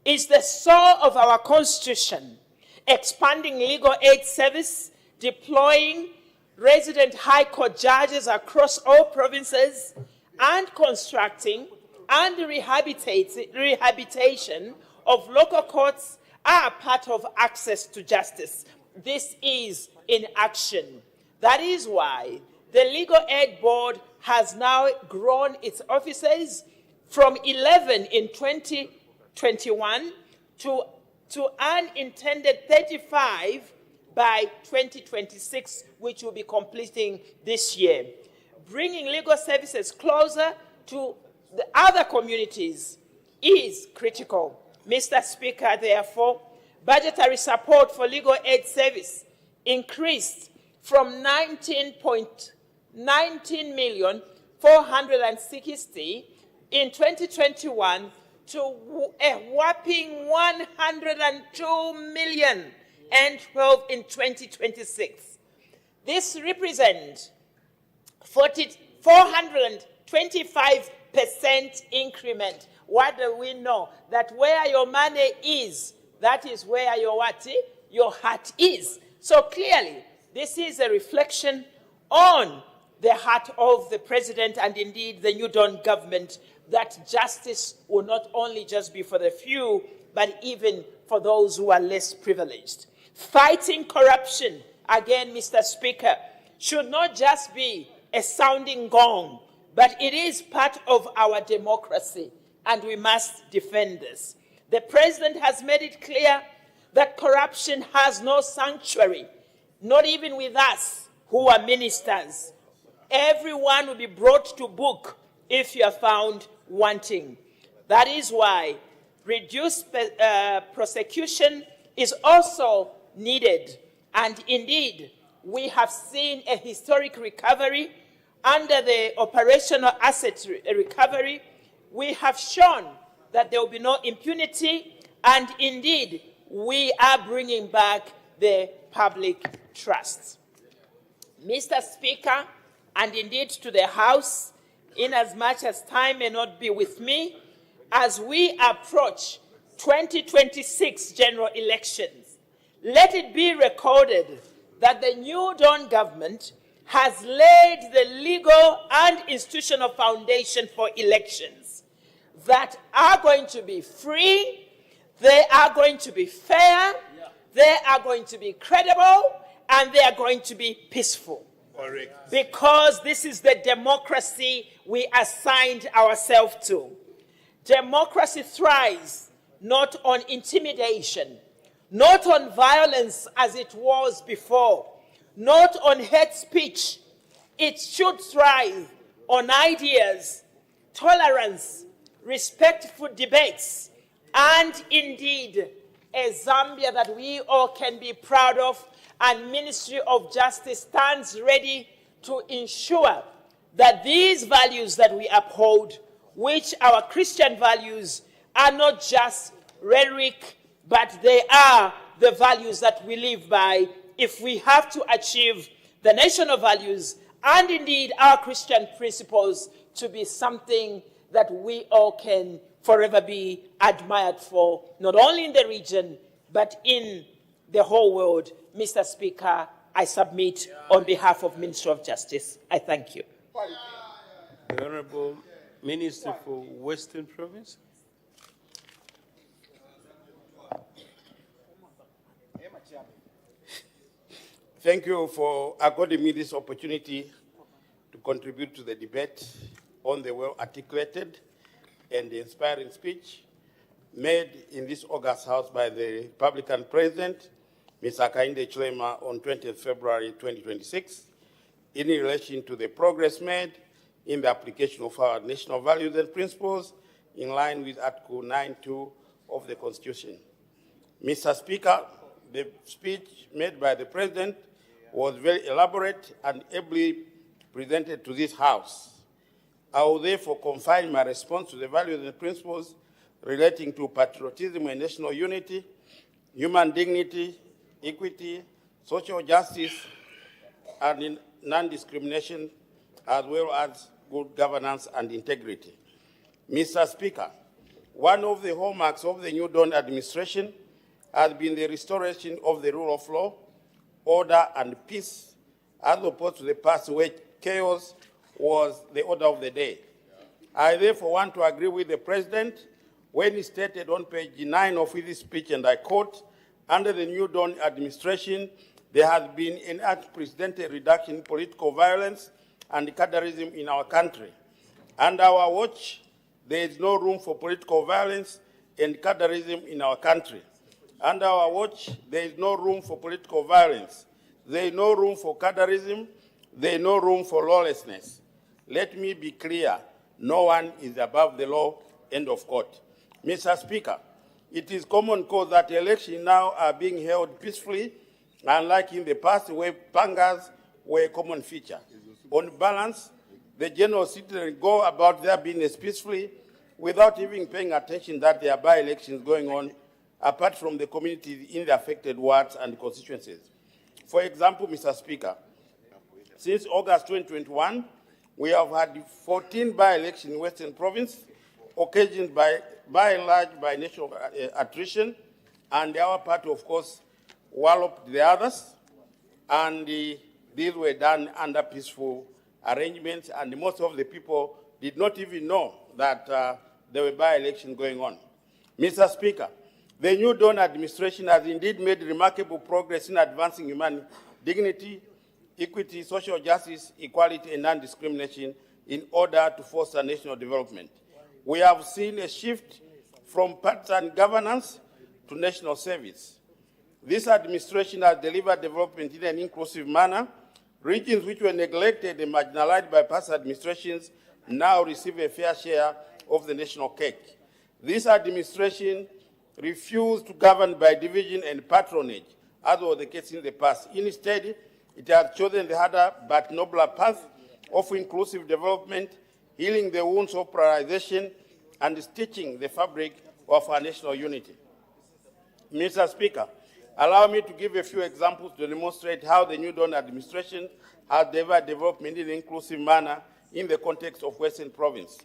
is the soul of our Constitution. Expanding legal aid service, deploying resident high court judges across all provinces, and constructing and rehabilitation of local courts are part of access to justice. This is in action. That is why the Legal Aid Board has now grown its offices from 11 in 2021 to an intended 35 by 2026, which will be completing this year. Bringing legal services closer to the other communities is critical. Mr. Speaker, therefore, budgetary support for legal aid service increased from 19.460 in 2021 to a whopping 102 million and 12 in 2026. This represents 425% increment. What do we know? That where your money is, that is where your what? Your heart is. So clearly, this is a reflection on the heart of the president and indeed the New Dawn government, that justice will not only just be for the few, but even for those who are less privileged. Fighting corruption, again, Mr. Speaker, should not just be a sounding gong, but it is part of our democracy, and we must defend this. The president has made it clear that corruption has no sanctuary, not even with us who are ministers. Everyone will be brought to book if you are found wanting. That is why reduced prosecution is also needed. And indeed, we have seen a historic recovery under the operational asset recovery. We have shown that there will be no impunity, and indeed, we are bringing back the public trust. Mr. Speaker, and indeed to the House, in as much as time may not be with me, as we approach 2026 general elections, let it be recorded that the New Dawn government has laid the legal and institutional foundation for elections that are going to be free, they are going to be fair, they are going to be credible, and they are going to be peaceful. Correct. Because this is the democracy we assigned ourselves to. Democracy thrives not on intimidation, not on violence as it was before, not on hate speech. It should thrive on ideas, tolerance, respectful debates, and indeed a Zambia that we all can be proud of. And Ministry of Justice stands ready to ensure that these values that we uphold, which our Christian values, are not just rhetoric, but they are the values that we live by if we have to achieve the national values and indeed our Christian principles to be something that we all can forever be admired for, not only in the region, but in the whole world. Mr. Speaker, I submit on behalf of Ministry of Justice. I thank you. The Honourable Minister for Western Province. Thank you for according me this opportunity to contribute to the debate on the well-articulated and inspiring speech made in this August House by the Republican President, Mr. Hakainde Hichilema, on 20th February 2026, in relation to the progress made in the application of our national values and principles in line with Article 9.2 of the Constitution. Mr. Speaker, the speech made by the President was very elaborate and ably presented to this House. I will therefore confine my response to the values and principles relating to patriotism and national unity, human dignity, equity, social justice, and non-discrimination, as well as good governance and integrity. Mr. Speaker, one of the hallmarks of the New Dawn administration has been the restoration of the rule of law, order, and peace, as opposed to the past where chaos was the order of the day. I therefore want to agree with the President when he stated on page 9 of his speech, and I quote, under the New Dawn administration, there has been an unprecedented reduction in political violence and cadreism in our country. Under our watch, there is no room for political violence and cadreism in our country. Under our watch, there is no room for political violence. There is no room for cadreism. There is no room for lawlessness. Let me be clear, no one is above the law, end of quote. Mr. Speaker, it is common cause that elections now are being held peacefully, unlike in the past where pangas were a common feature. On balance, the general citizens go about their business peacefully without even paying attention that there are by-elections going on, apart from the communities in the affected wards and constituencies. For example, Mr. Speaker, since August 2021, we have had 14 by-elections in Western Province, occasioned by and large by national attrition, and our party, of course, walloped the others, and these were done under peaceful arrangements, and most of the people did not even know that there were by-elections going on. Mr. Speaker, the New Dawn administration has indeed made remarkable progress in advancing human dignity, equity, social justice, equality, and non-discrimination in order to foster national development. We have seen a shift from partisan governance to national service. This administration has delivered development in an inclusive manner. Regions which were neglected and marginalized by past administrations now receive a fair share of the national cake. This administration refused to govern by division and patronage, as was the case in the past. Instead, it has chosen the harder but nobler path of inclusive development, healing the wounds of polarization, and stitching the fabric of our national unity. Mr. Speaker, allow me to give a few examples to demonstrate how the New Dawn administration has delivered development in an inclusive manner in the context of Western Province.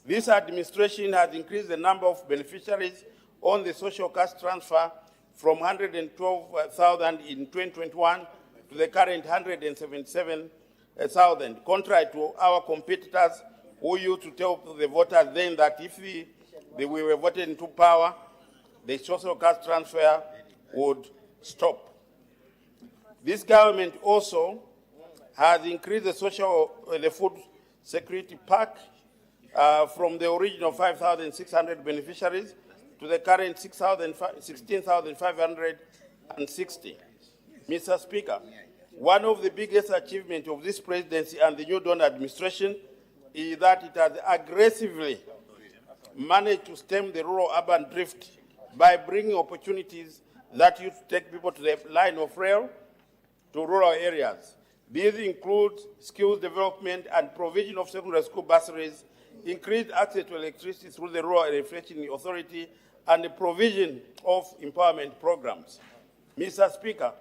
This administration has increased the number of beneficiaries on the social cash transfer from 112,000 in 2021 to the current 177,000, contrary to our competitors who used to tell the voters then that if we were voted into power, the social cash transfer would stop. This government also has increased the food security pack from the original 5,600 beneficiaries to the current 16,560. Mr. Speaker, one of the biggest achievements of this presidency and the New Dawn administration is that it has aggressively managed to stem the rural-urban drift by bringing opportunities that used to take people to the line of rail to rural areas. These include skills development and provision of secondary school bursaries, increased access to electricity through the Rural Electricity Authority, and the provision of empowerment programs. Mr. Speaker,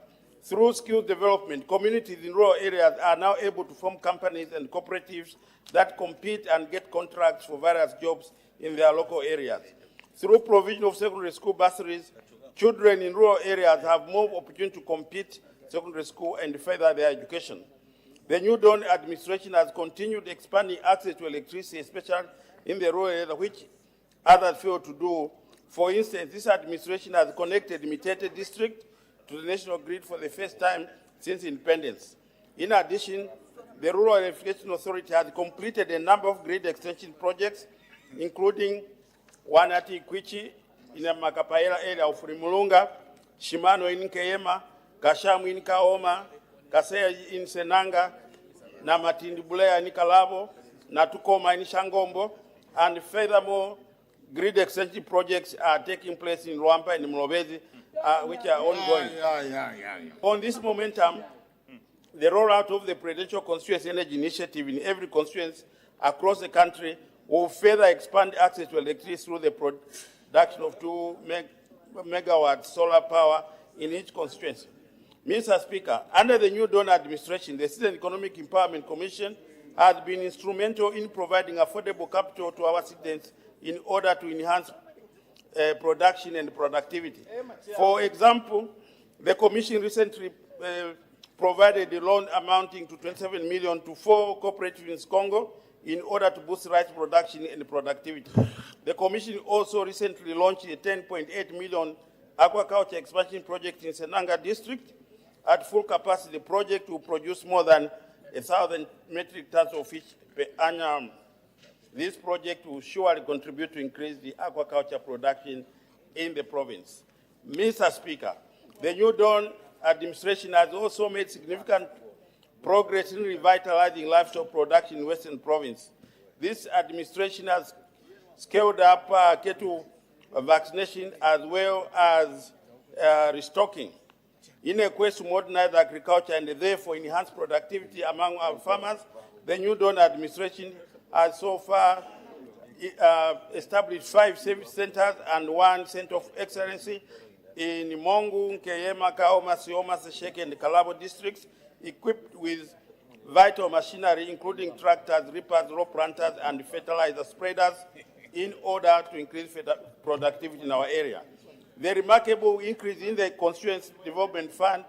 through skills development, communities in rural areas are now able to form companies and cooperatives that compete and get contracts for various jobs in their local areas. Through provision of secondary school bursaries, children in rural areas have more opportunity to complete secondary school and further their education. The New Dawn administration has continued expanding access to electricity, especially in the rural areas, which others fail to do. For instance, this administration has connected Mitete district to the national grid for the first time since independence. In addition, the Rural Electrification Authority has completed a number of grid extension projects, including one at Ikwichi in the Makapaela area of Rimulunga, Shimano in Keyema, Kashamu in Kaoma, Kaseya in Senanga, Namatindi Bulea in Kalabo, Natukoma in Shangombo, and furthermore, grid extension projects are taking place in Rwampa and Mlobezi, which are ongoing. On this momentum, the rollout of the Presidential Constituency Energy Initiative in every constituency across the country will further expand access to electricity through the production of 2 megawatt solar power in each constituency. Mr. Speaker, under the new Dawn administration, the Citizen Economic Empowerment Commission has been instrumental in providing affordable capital to our citizens in order to enhance production and productivity. For example, the Commission recently provided a loan amounting to 27 million to 4 cooperatives in Congo in order to boost rice production and productivity. The Commission also recently launched a 10.8 million aquaculture expansion project in Senanga district. At full capacity, the project will produce more than 1,000 metric tons of fish per annum. This project will surely contribute to increase the aquaculture production in the province. Mr. Speaker, the new Dawn administration has also made significant progress in revitalizing livestock production in Western Province. This administration has scaled up cattle vaccination as well as restocking. In a quest to modernize agriculture and therefore enhance productivity among our farmers, the new Dawn administration has so far established 5 service centers and 1 center of excellency in Mongu, Nkeyema, Kaoma, Sioma, Sesheke, and Kalabo districts, equipped with vital machinery, including tractors, reapers, row planters, and fertilizer spreaders, in order to increase productivity in our area. The remarkable increase in the Constituency Development Fund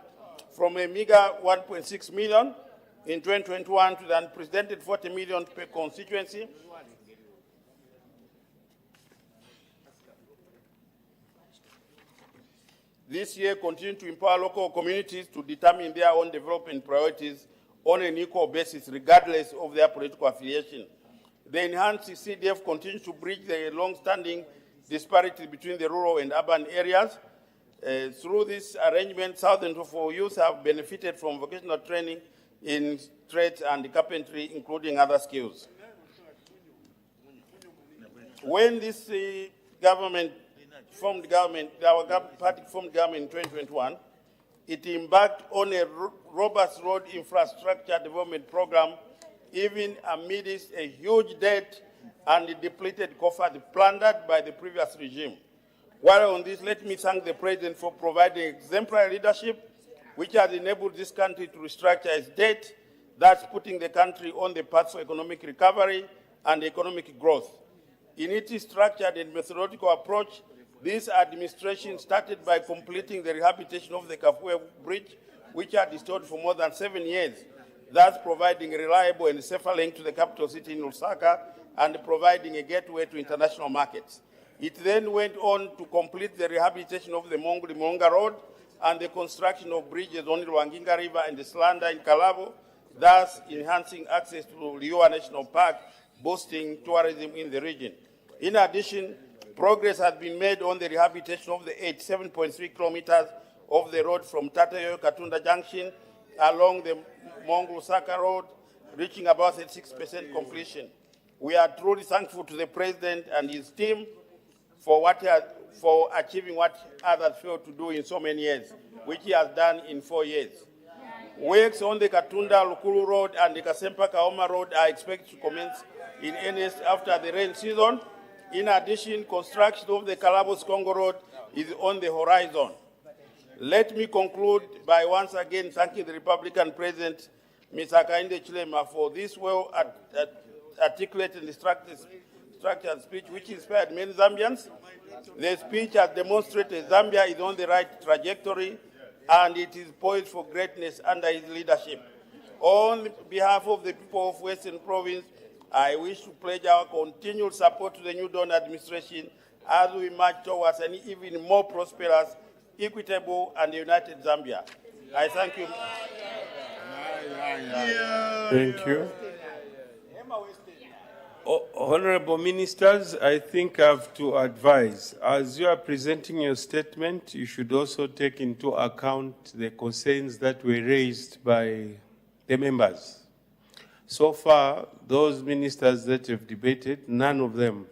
from a meager 1.6 million in 2021 to the unprecedented 40 million per constituency this year continue to empower local communities to determine their own development priorities on an equal basis, regardless of their political affiliation. The enhanced CDF continues to bridge the long-standing disparity between the rural and urban areas. Through this arrangement, thousands of our youth have benefited from vocational training in trades and carpentry, including other skills. When this our party formed government in 2021, it embarked on a robust road infrastructure development program, even amidst a huge debt and depleted coffers plundered by the previous regime. While on this, let me thank the President for providing exemplary leadership, which has enabled this country to restructure its debt, thus putting the country on the path for economic recovery and economic growth. In its structured and methodological approach, this administration started by completing the rehabilitation of the Kafue Bridge, which had restored for more than 7 years, thus providing a reliable and safer link to the capital city in Lusaka and providing a gateway to international markets. It then went on to complete the rehabilitation of the Monga Road and the construction of bridges on the Rwanginga River and the Slanda in Kalabo, thus enhancing access to Liua National Park, boosting tourism in the region. In addition, progress has been made on the rehabilitation of the 87.3 kilometers of the road from Tatayo-Katunda Junction along the Mongo-Lusaka Road, reaching about 86% completion. We are truly thankful to the President and his team for achieving what others failed to do in so many years, which he has done in 4 years. Works on the Katunda-Lukulu Road and the Kasempa-Kaoma Road are expected to commence in earnest after the rain season. In addition, construction of the Kalabos-Congo Road is on the horizon. Let me conclude by once again thanking the Republican President, Mr. Hakainde Hichilema, for this well-articulated and structured speech, which inspired many Zambians. The speech has demonstrated Zambia is on the right trajectory and it is poised for greatness under his leadership. On behalf of the people of Western Province, I wish to pledge our continued support to the New Dawn administration as we march towards an even more prosperous, equitable, and united Zambia. I thank you. Thank you. Honorable Ministers, I think I have to advise, as you are presenting your statement, you should also take into account the concerns that were raised by the members. So far, those ministers that have debated, none of them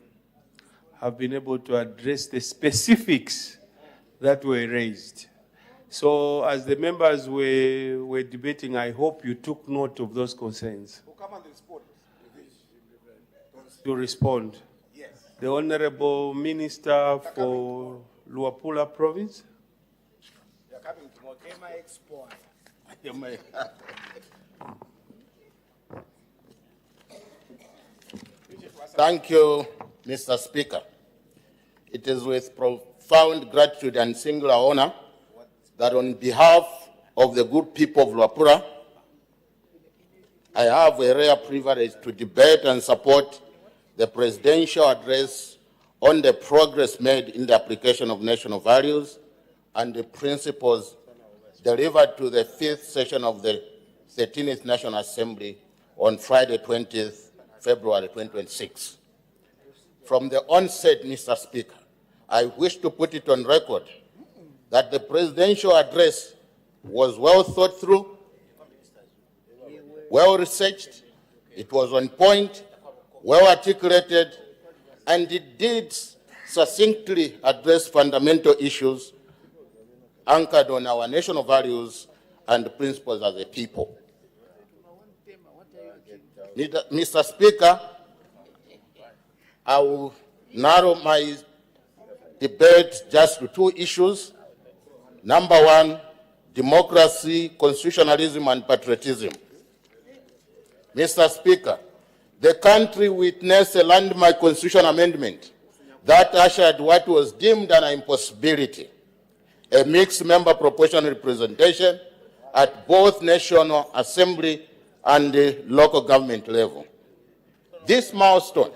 have been able to address the specifics that were raised. So as the members were debating, I hope you took note of those concerns. To respond. Yes. The Honorable Minister for Luapula Province. You're coming to Mokema Expo. Thank you, Mr. Speaker. It is with profound gratitude and singular honor that on behalf of the good people of Luapula, I have a rare privilege to debate and support the presidential address on the progress made in the application of national values and the principles delivered to the 5th session of the 13th National Assembly on Friday, 20th February 2026. From the onset, Mr. Speaker, I wish to put it on record that the presidential address was well thought through, well researched, it was on point, well articulated, and it did succinctly address fundamental issues anchored on our national values and principles as a people. Mr. Speaker, I will narrow my debate just to two issues. Number one, democracy, constitutionalism, and patriotism. Mr. Speaker, the country witnessed a landmark constitutional amendment that ushered what was deemed an impossibility, a mixed member proportional representation at both National Assembly and the local government level. This milestone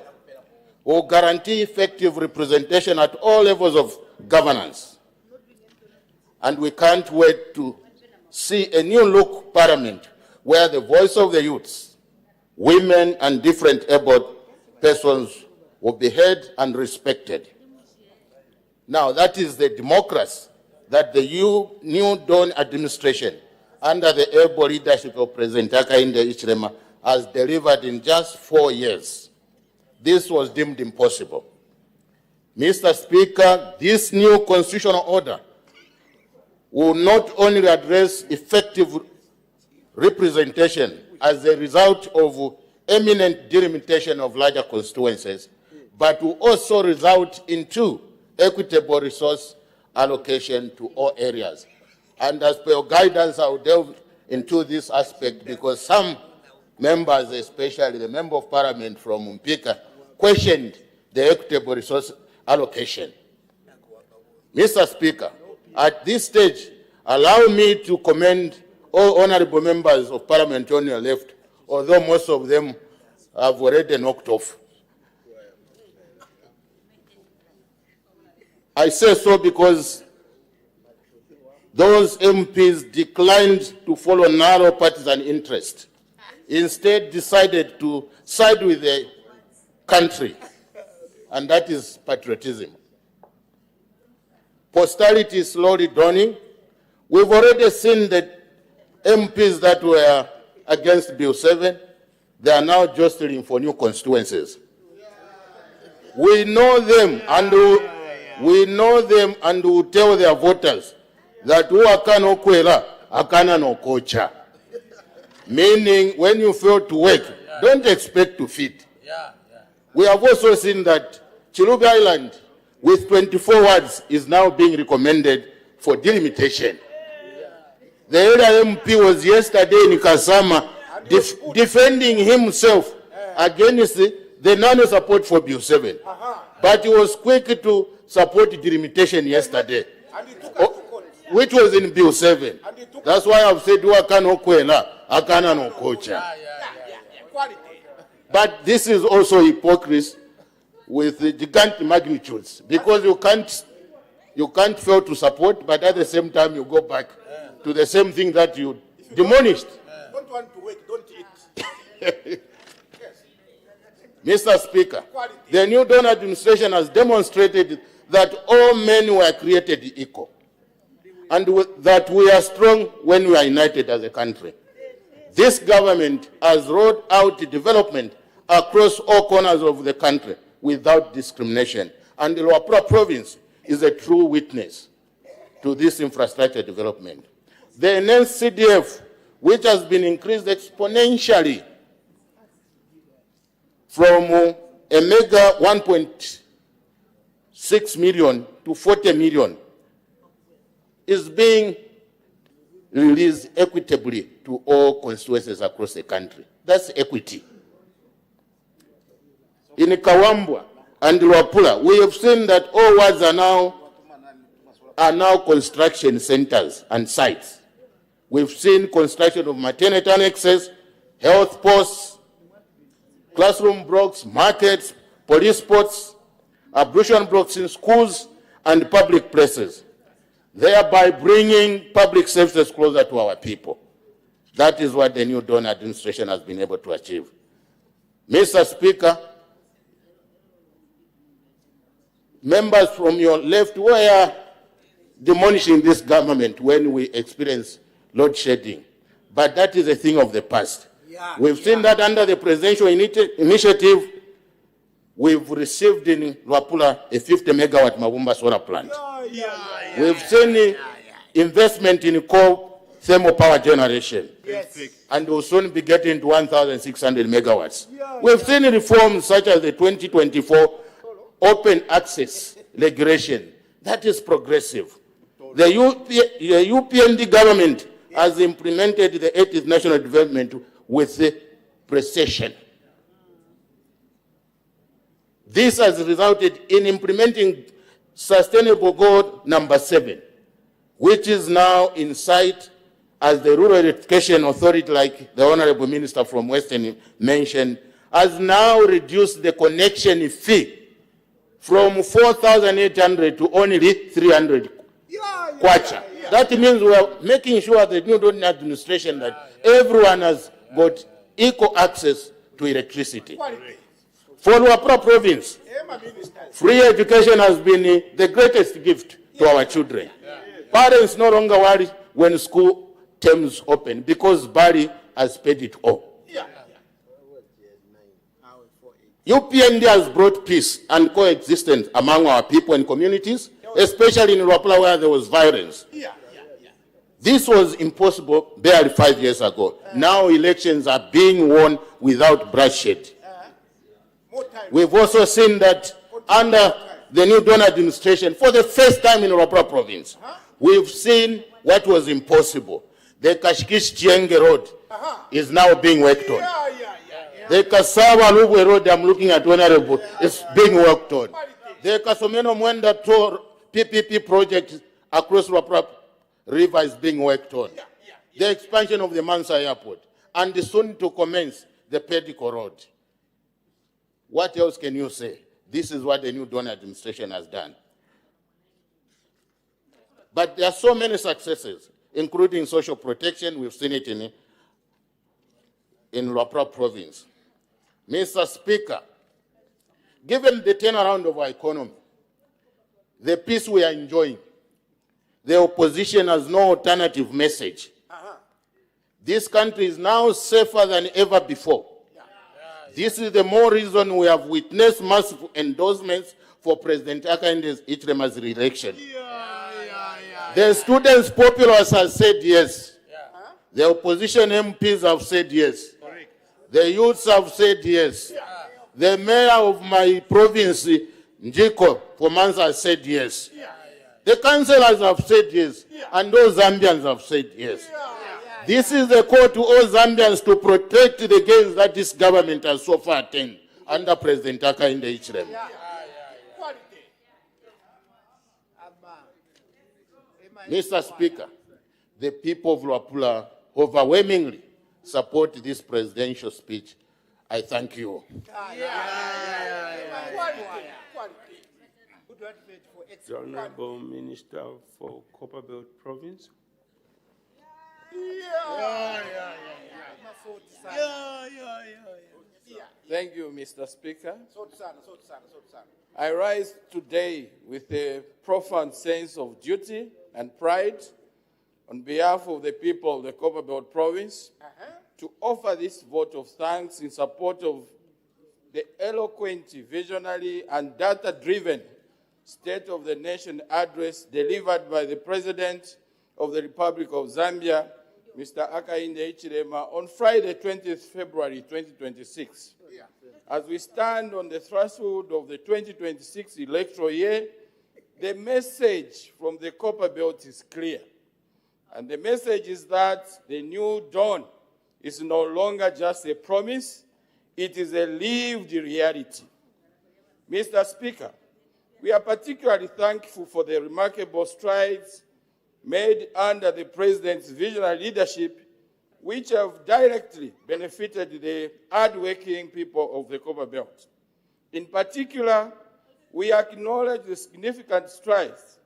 will guarantee effective representation at all levels of governance. And we can't wait to see a new look parliament where the voice of the youths, women, and different able persons will be heard and respected. Now, that is the democracy that the New Dawn administration, under the able leadership of President Hakainde Hichilema, has delivered in just 4 years. This was deemed impossible. Mr. Speaker, this new constitutional order will not only address effective representation as a result of eminent delimitation of larger constituencies, but will also result into equitable resource allocation to all areas. And as per your guidance, I will delve into this aspect because some members, especially the Member of Parliament from Mpika, questioned the equitable resource allocation. Mr. Speaker, at this stage, allow me to commend all honorable members of Parliament on your left, although most of them have already knocked off. I say so because those MPs declined to follow narrow partisan interest, instead decided to side with the country, and that is patriotism. Posterity is slowly dawning. We've already seen the MPs that were against Bill 7, they are now jostling for new constituencies. We know them and we tell their voters that who akana okwera akana no kocha. Meaning when you fail to work, don't expect to feed. We have also seen that Chilubi Island with 24 wards is now being recommended for delimitation. The area MP was yesterday in Kasama defending himself against the non-support for Bill 7. But he was quick to support delimitation yesterday, which was in Bill 7. That's why I've said, akana no kocha. But this is also hypocrisy with gigantic magnitudes, because you can't fail to support, but at the same time you go back to the same thing that you demolished. Don't want to work, don't eat. Mr. Speaker, the New Dawn administration has demonstrated that all men were created equal, and that we are strong when we are united as a country. This government has rolled out development across all corners of the country without discrimination. And the Luapula province is a true witness to this infrastructure development. The NCDF, which has been increased exponentially from a mega 1.6 million to 40 million, is being released equitably to all constituencies across the country. That's equity. In Kawambwa and Luapula, we have seen that all wards are now construction centers and sites. We've seen construction of maternity annexes, health posts, classroom blocks, markets, police spots, ablution blocks in schools and public places, thereby bringing public services closer to our people. That is what the new Dawn administration has been able to achieve. Mr. Speaker, members from your left were demolishing this government when we experienced load shedding. But that is a thing of the past. We've seen that under the presidential initiative, we've received in Luapula a 50 megawatt Mabumba solar plant. We've seen investment in coal thermal power generation. And we'll soon be getting to 1,600 megawatts. We've seen reforms such as the 2024 open access regulation. That is progressive. The UPND government has implemented the 8th National Development with precision. This has resulted in implementing Sustainable Goal number 7, which is now in sight as the Rural Education Authority, like the Honorable Minister from Western mentioned, has now reduced the connection fee from 4,800 to only 300 kwacha. That means we are making sure the new Dawn administration that everyone has got equal access to electricity. For Luapula province, free education has been the greatest gift to our children. Parents no longer worry when school terms open because Bari has paid it all. UPND has brought peace and coexistence among our people and communities, especially in Luapula where there was violence. This was impossible barely 5 years ago. Now elections are being won without bloodshed. We've also seen that under the new Dawn administration, for the first time in Luapula province, we've seen what was impossible. The Kashikish-Chienge Road is now being worked on. The Kasawa-Lubwe Road, I'm looking at Honorable, is being worked on. The Kasomeno-Mwenda Tour PPP project across Luapula River is being worked on. The expansion of the Mansa Airport, and soon to commence the Pedico Road. What else can you say? This is what the new Dawn administration has done. But there are so many successes, including social protection. We've seen it in Luapula province. Mr. Speaker, given the turnaround of our economy, the peace we are enjoying, the opposition has no alternative message. This country is now safer than ever before. This is the more reason we have witnessed massive endorsements for President Hakande's Hichilema's re-election. The students' populace has said yes. The opposition MPs have said yes. The youths have said yes. The mayor of my province, Njiko, Pomanza, has said yes. The councillors have said yes. And all Zambians have said yes. This is a call to all Zambians to protect the gains that this government has so far attained under President Hakainde Hichilema. Mr. Speaker, the people of Luapula overwhelmingly support this presidential speech. I thank you. The Honorable Minister for Copperbelt Province. Thank you, Mr. Speaker. I rise today with a profound sense of duty and pride on behalf of the people of the Copperbelt Province to offer this vote of thanks in support of the eloquent, visionary, and data-driven State of the Nation address delivered by the President of the Republic of Zambia, Mr. Hakainde Hichilema, on Friday, 20th February 2026. As we stand on the threshold of the 2026 electoral year, the message from the Copper Belt is clear. And the message is that the new dawn is no longer just a promise, it is a lived reality. Mr. Speaker, we are particularly thankful for the remarkable strides made under the President's visionary leadership, which have directly benefited the hard-working people of the Copper Belt. In particular, we acknowledge the significant strides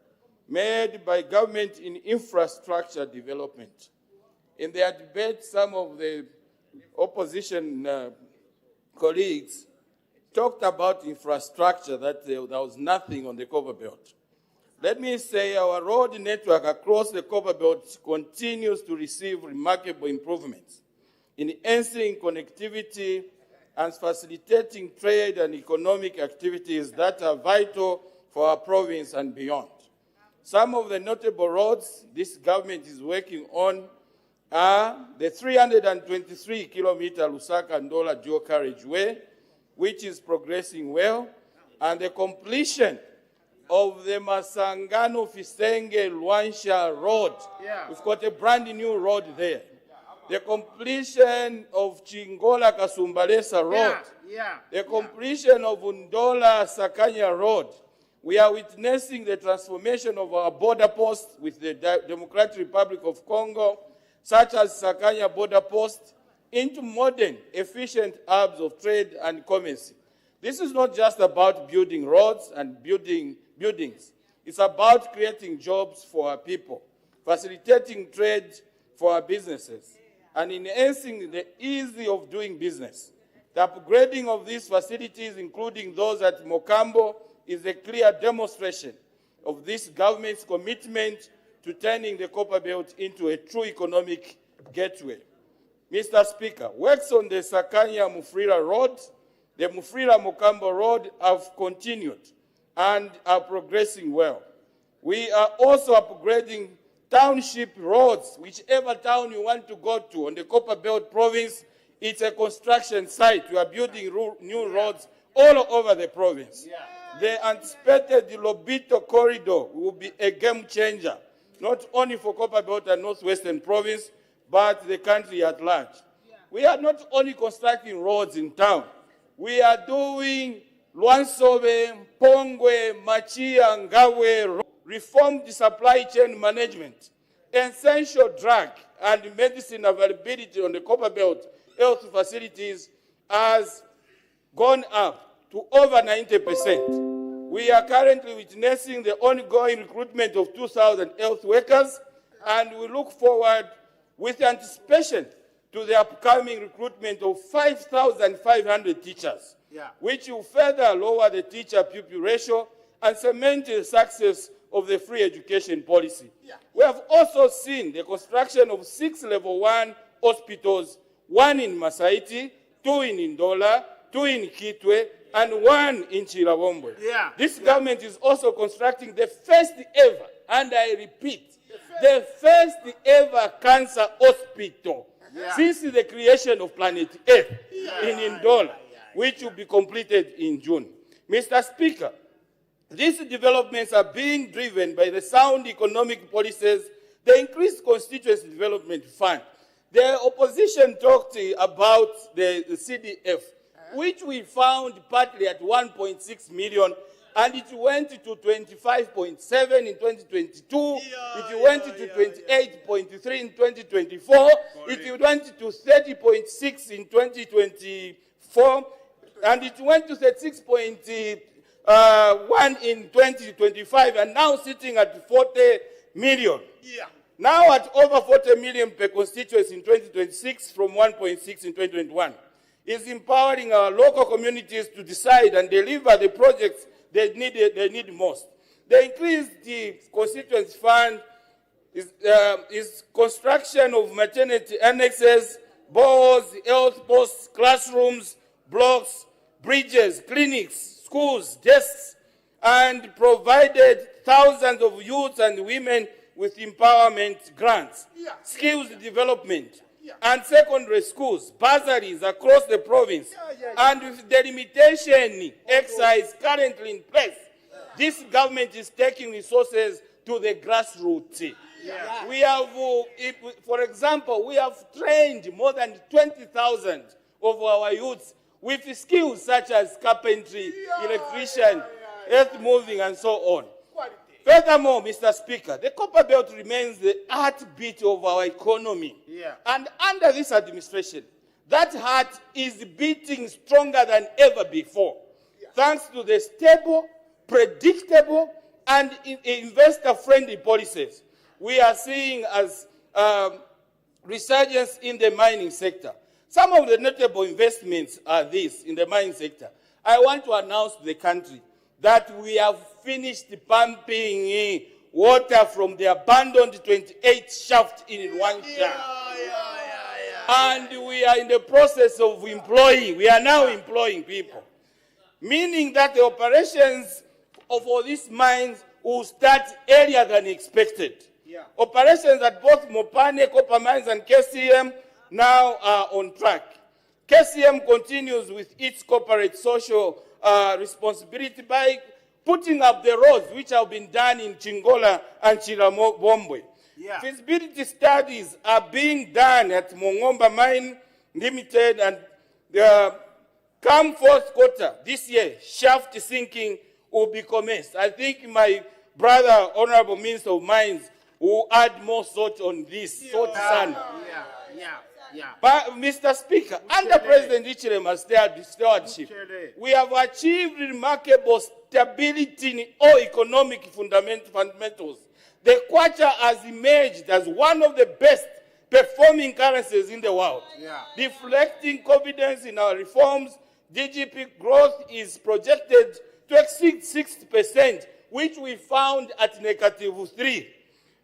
made by government in infrastructure development. In their debate, some of the opposition colleagues talked about infrastructure, that there was nothing on the Copper Belt. Let me say our road network across the Copper Belt continues to receive remarkable improvements in enhancing connectivity and facilitating trade and economic activities that are vital for our province and beyond. Some of the notable roads this government is working on are the 323-kilometer Lusaka-Ndola dual carriageway, which is progressing well, and the completion of the Masangano-Fisenge-Luansha road. We've got a brand new road there. The completion of Chingola-Kasumbalesa road. The completion of Undola-Sakanya road. We are witnessing the transformation of our border posts with the Democratic Republic of Congo, such as Sakanya border post, into modern, efficient hubs of trade and commerce. This is not just about building roads and buildings. It's about creating jobs for our people, facilitating trade for our businesses, and enhancing the ease of doing business. The upgrading of these facilities, including those at Mokambo, is a clear demonstration of this government's commitment to turning the Copper Belt into a true economic gateway. Mr. Speaker, works on the Sakanya-Mufrira Road, the Mufrira-Mokambo Road have continued and are progressing well. We are also upgrading township roads. Whichever town you want to go to on the Copper Belt province, it's a construction site. We are building new roads all over the province. The anticipated Lobito corridor will be a game changer, not only for Copper Belt and Northwestern Province, but the country at large. We are not only constructing roads in town, we are doing Luansobe, Pongwe, Machia, Ngawe, reformed supply chain management, essential drug and medicine availability on the Copper Belt health facilities has gone up to over 90%. We are currently witnessing the ongoing recruitment of 2,000 health workers, and we look forward with anticipation to the upcoming recruitment of 5,500 teachers, which will further lower the teacher-pupil ratio and cement the success of the free education policy. We have also seen the construction of 6 level 1 hospitals, 1 in Masaiti, 2 in Ndola, 2 in Kitwe, and 1 in Chirawombwe. This government is also constructing the first ever, and I repeat, the first ever cancer hospital since the creation of Planet Earth in Ndola, which will be completed in June. Mr. Speaker, these developments are being driven by the sound economic policies, the increased constituency development fund. The opposition talked about the CDF, which we found partly at 1.6 million, and it went to 25.7 in 2022, it went to 28.3 in 2024, it went to 30.6 in 2024, and it went to 36.1 in 2025, and now sitting at 40 million. Now at over 40 million per constituency in 2026 from 1.6 in 2021. Is empowering our local communities to decide and deliver the projects they need most. The increased constituency fund is construction of maternity annexes, boards, health posts, classrooms, blocks, bridges, clinics, schools, desks, and provided thousands of youths and women with empowerment grants, skills development, and secondary schools, bursaries across the province. And with the limitation exercise currently in place, this government is taking resources to the grassroots. We have, for example, we have trained more than 20,000 of our youths with skills such as carpentry, electrician, earth moving, and so on. Furthermore, Mr. Speaker, the Copper Belt remains the heartbeat of our economy. And under this administration, that heart is beating stronger than ever before, thanks to the stable, predictable, and investor-friendly policies we are seeing as resurgence in the mining sector. Some of the notable investments are these in the mining sector. I want to announce to the country that we have finished pumping water from the abandoned 28 shaft in Rwanda. And we are in the process of we are now employing people, meaning that the operations for these mines will start earlier than expected. Operations at both Mopane, Copper Mines, and KCM now are on track. KCM continues with its corporate social responsibility by putting up the roads which have been done in Chingola and Chirabombwe. Feasibility studies are being done at Mongomba Mine Limited, and come fourth quarter this year, shaft sinking will be commenced. I think my brother, Honorable Minister of Mines, will add more salt on this, salt sand. But, Mr. Speaker, under President Ichilema's stewardship, we have achieved remarkable stability in all economic fundamentals. The Kwacha has emerged as one of the best performing currencies in the world. Reflecting confidence in our reforms, GDP growth is projected to exceed 60%, which we found at -3.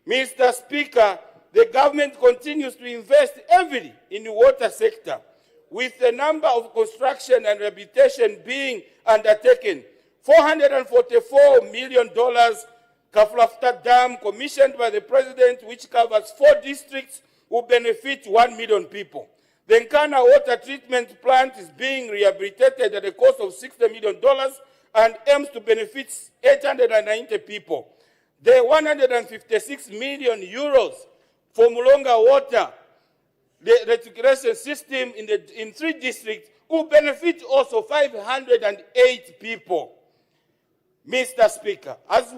Mr. Speaker, the government continues to invest heavily in the water sector, with the number of construction and rehabilitation being undertaken. $444 million Kaflafta Dam, commissioned by the President, which covers 4 districts, will benefit 1 million people. The Nkana water treatment plant is being rehabilitated at a cost of $60 million and aims to benefit 890 people. The 156 million euros for Mulonga water, the recirculation system in 3 districts, will benefit also 508 people. Mr. Speaker, as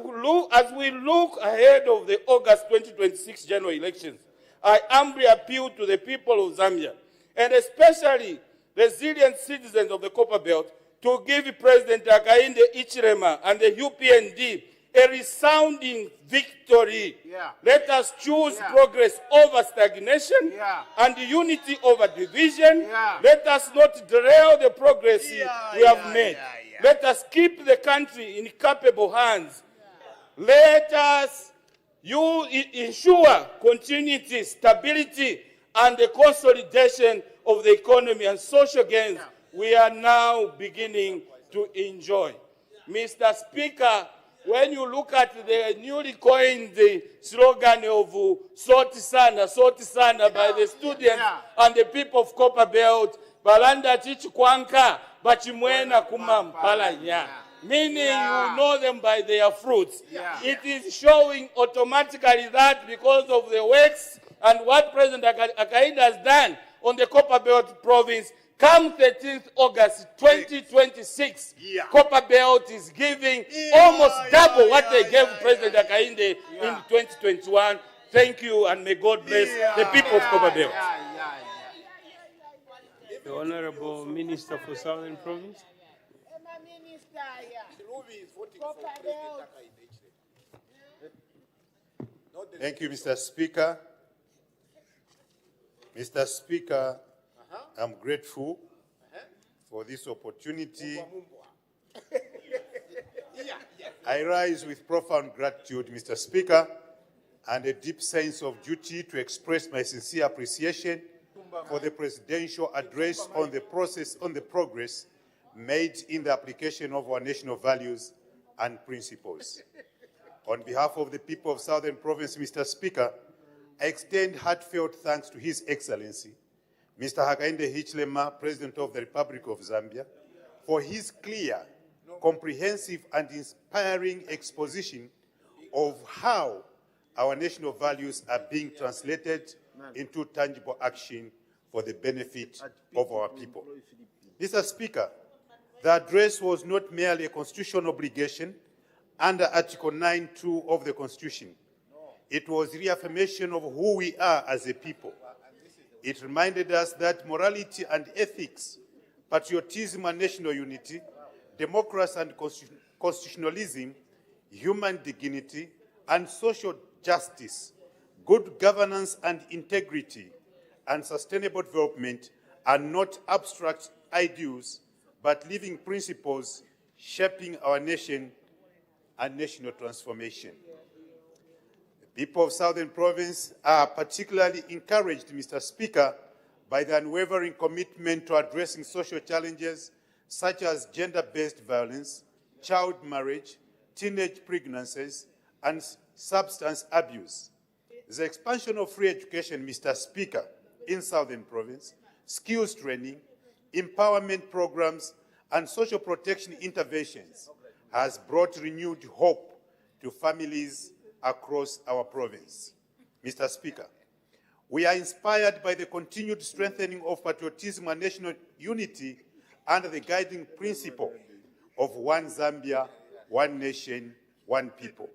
we look ahead of the August 2026 general elections, I humbly appeal to the people of Zambia, and especially resilient citizens of the Copper Belt, to give President Hakainde Hichilema and the UPND a resounding victory. Let us choose progress over stagnation and unity over division. Let us not derail the progress we have made. Let us keep the country in capable hands. Let us ensure continuity, stability, and the consolidation of the economy and social gains we are now beginning to enjoy. Mr. Speaker, when you look at the newly coined slogan of Soti Sana by the students and the people of Copper Belt, Balanda Chichikwanka, Bachimwena Kumampalanya, meaning you know them by their fruits. It is showing automatically that because of the works and what President Hakainde has done on the Copper Belt province, come 13th August 2026, Copper Belt is giving almost double what they gave President Hakainde in 2021. Thank you, and may God bless the people of Copper Belt. The Honorable Minister for Southern Province. Thank you, Mr. Speaker. Mr. Speaker, I'm grateful for this opportunity. I rise with profound gratitude, Mr. Speaker, and a deep sense of duty to express my sincere appreciation for the presidential address on the progress made in the application of our national values and principles. On behalf of the people of Southern Province, Mr. Speaker, I extend heartfelt thanks to His Excellency, Mr. Hakainde Hichilema, President of the Republic of Zambia, for his clear, comprehensive, and inspiring exposition of how our national values are being translated into tangible action for the benefit of our people. Mr. Speaker, the address was not merely a constitutional obligation under Article 9(2) of the Constitution. It was reaffirmation of who we are as a people. It reminded us that morality and ethics, patriotism and national unity, democracy and constitutionalism, human dignity and social justice, good governance and integrity, and sustainable development are not abstract ideals, but living principles shaping our nation and national transformation. The people of Southern Province are particularly encouraged, Mr. Speaker, by the unwavering commitment to addressing social challenges such as gender-based violence, child marriage, teenage pregnancies, and substance abuse. The expansion of free education, Mr. Speaker, in Southern Province, skills training, empowerment programs, and social protection interventions has brought renewed hope to families across our province. Mr. Speaker, we are inspired by the continued strengthening of patriotism and national unity under the guiding principle of one Zambia, one nation, one people.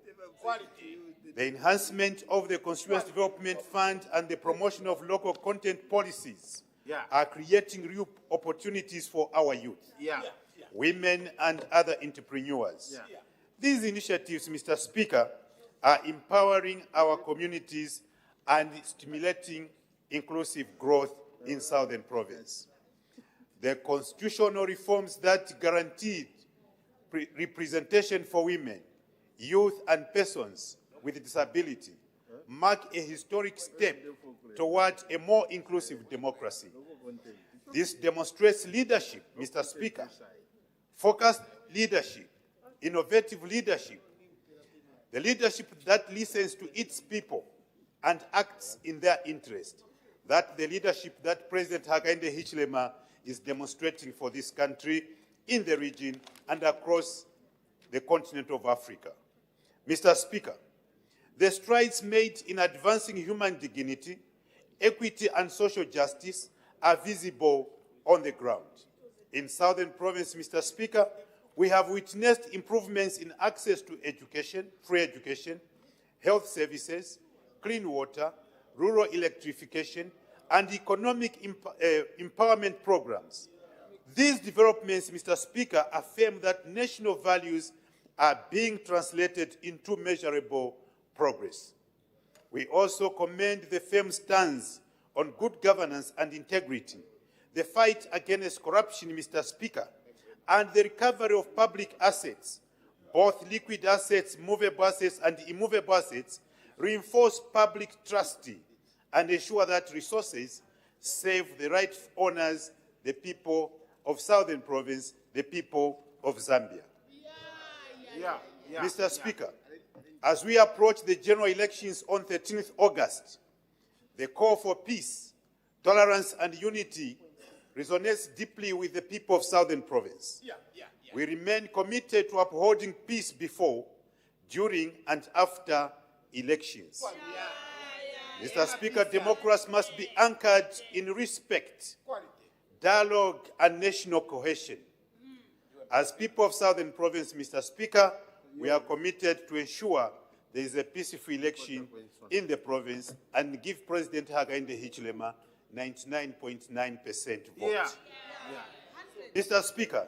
The enhancement of the Constituency Development Fund and the promotion of local content policies are creating real opportunities for our youth, women, and other entrepreneurs. These initiatives, Mr. Speaker, are empowering our communities and stimulating inclusive growth in Southern Province. The constitutional reforms that guaranteed representation for women, youth, and persons with disability mark a historic step toward a more inclusive democracy. This demonstrates leadership, Mr. Speaker, focused leadership, innovative leadership, the leadership that listens to its people and acts in their interest. That's the leadership that President Hakainde Hichilema is demonstrating for this country, in the region, and across the continent of Africa. Mr. Speaker, the strides made in advancing human dignity, equity, and social justice are visible on the ground. In Southern Province, Mr. Speaker, we have witnessed improvements in access to education, free education, health services, clean water, rural electrification, and economic empowerment programs. These developments, Mr. Speaker, affirm that national values are being translated into measurable progress. We also commend the firm stance on good governance and integrity, the fight against corruption, Mr. Speaker, and the recovery of public assets, both liquid assets, movable assets, and immovable assets, reinforce public trust and ensure that resources save the rightful owners, the people of Southern Province, the people of Zambia. Mr. Speaker, as we approach the general elections on 13th August, the call for peace, tolerance, and unity resonates deeply with the people of Southern Province. We remain committed to upholding peace before, during, and after elections. Mr. Speaker, democracy must be anchored in respect, dialogue, and national cohesion. As people of Southern Province, Mr. Speaker, we are committed to ensure there is a peaceful election in the province and give President Hakainde Hichilema 99.9% vote. Mr. Speaker,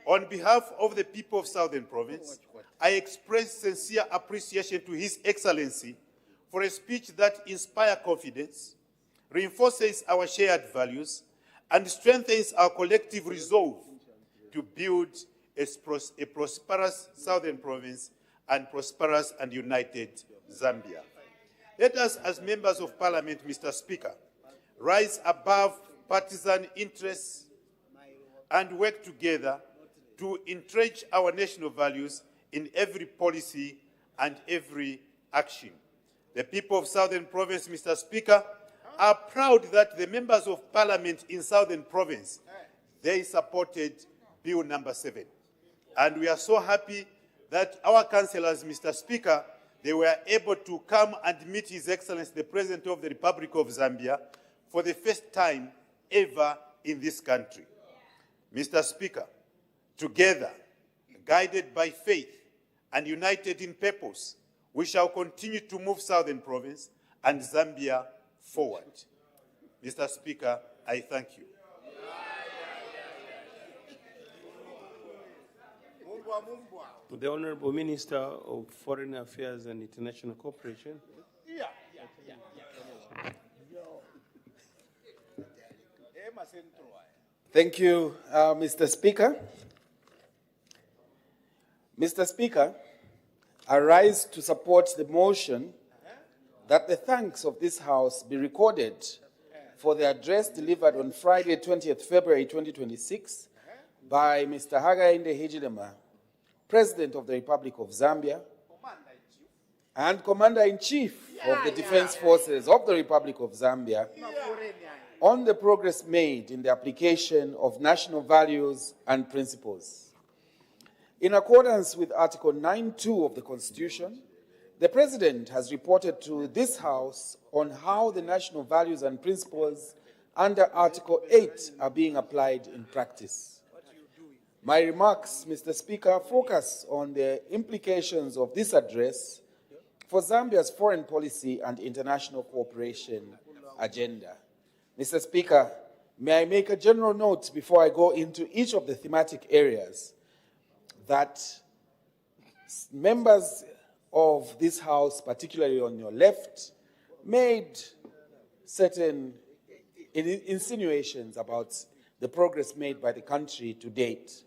on behalf of the people of Southern Province, I express sincere appreciation to His Excellency for a speech that inspires confidence, reinforces our shared values, and strengthens our collective resolve to build a prosperous Southern Province and prosperous and united Zambia. Let us, as members of Parliament, Mr. Speaker, rise above partisan interests and work together to entrench our national values in every policy and every action. The people of Southern Province, Mr. Speaker, are proud that the members of Parliament in Southern Province, they supported Bill number 7. And we are so happy that our councillors, Mr. Speaker, they were able to come and meet His Excellency, the President of the Republic of Zambia, for the first time ever in this country. Mr. Speaker, together, guided by faith and united in purpose, we shall continue to move Southern Province and Zambia forward. Mr. Speaker, I thank you. To the Honorable Minister of Foreign Affairs and International Cooperation. Thank you, Mr. Speaker. Mr. Speaker, I rise to support the motion that the thanks of this House be recorded for the address delivered on Friday, 20th February 2026 by Mr. Hakainde Hichilema, President of the Republic of Zambia and Commander-in-Chief of the Defense Forces of the Republic of Zambia on the progress made in the application of national values and principles. In accordance with Article 9(2) of the Constitution, the President has reported to this House on how the national values and principles under Article 8 are being applied in practice. My remarks, Mr. Speaker, focus on the implications of this address for Zambia's foreign policy and international cooperation agenda. Mr. Speaker, may I make a general note before I go into each of the thematic areas that members of this House, particularly on your left, made certain insinuations about the progress made by the country to date.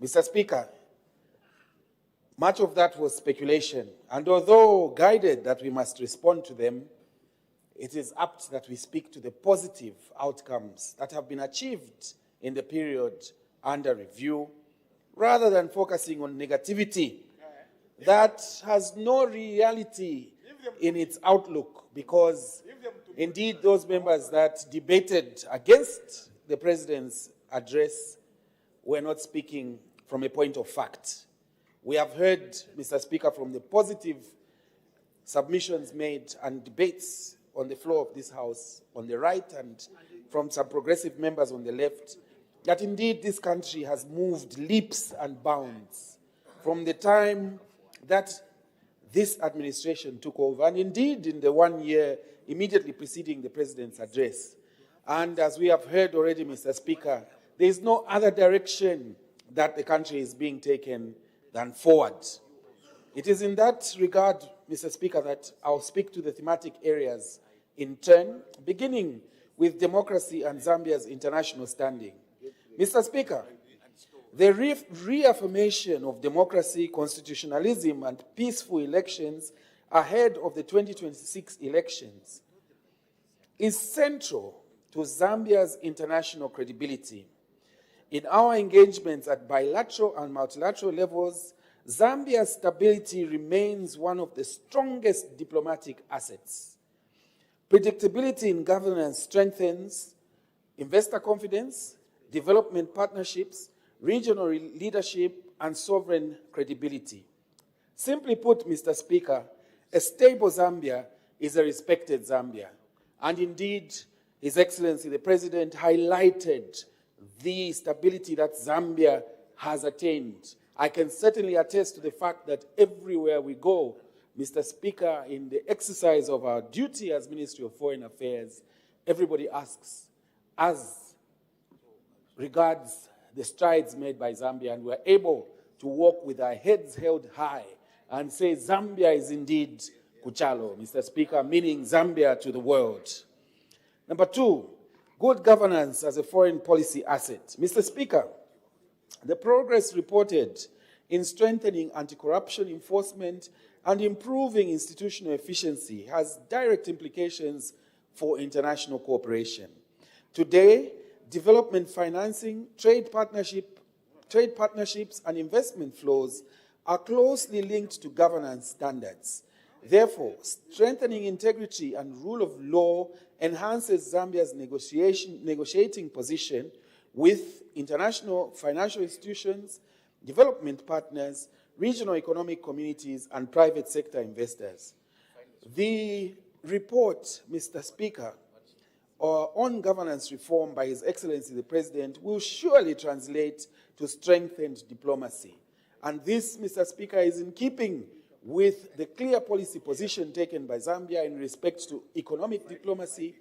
Mr. Speaker, much of that was speculation, and although guided that we must respond to them, it is apt that we speak to the positive outcomes that have been achieved in the period under review, rather than focusing on negativity that has no reality in its outlook, because indeed those members that debated against the President's address were not speaking from a point of fact. We have heard, Mr. Speaker, from the positive submissions made and debates on the floor of this House on the right and from some progressive members on the left, that indeed this country has moved leaps and bounds from the time that this administration took over, and indeed in the 1 year immediately preceding the President's address. And as we have heard already, Mr. Speaker, there is no other direction that the country is being taken than forward. It is in that regard, Mr. Speaker, that I'll speak to the thematic areas in turn, beginning with democracy and Zambia's international standing. Mr. Speaker, the reaffirmation of democracy, constitutionalism, and peaceful elections ahead of the 2026 elections is central to Zambia's international credibility. In our engagements at bilateral and multilateral levels, Zambia's stability remains one of the strongest diplomatic assets. Predictability in governance strengthens investor confidence, development partnerships, regional leadership, and sovereign credibility. Simply put, Mr. Speaker, a stable Zambia is a respected Zambia. And indeed, His Excellency the President highlighted the stability that Zambia has attained. I can certainly attest to the fact that everywhere we go, Mr. Speaker, in the exercise of our duty as Ministry of Foreign Affairs, everybody asks, as regards the strides made by Zambia, and we're able to walk with our heads held high and say Zambia is indeed Kuchalo, Mr. Speaker, meaning Zambia to the world. Number two, good governance as a foreign policy asset. Mr. Speaker, the progress reported in strengthening anti-corruption enforcement and improving institutional efficiency has direct implications for international cooperation. Today, development financing, trade partnerships, and investment flows are closely linked to governance standards. Therefore, strengthening integrity and rule of law enhances Zambia's negotiating position with international financial institutions, development partners, regional economic communities, and private sector investors. The report, Mr. Speaker, on governance reform by His Excellency the President will surely translate to strengthened diplomacy. And this, Mr. Speaker, is in keeping with the clear policy position taken by Zambia in respect to economic diplomacy,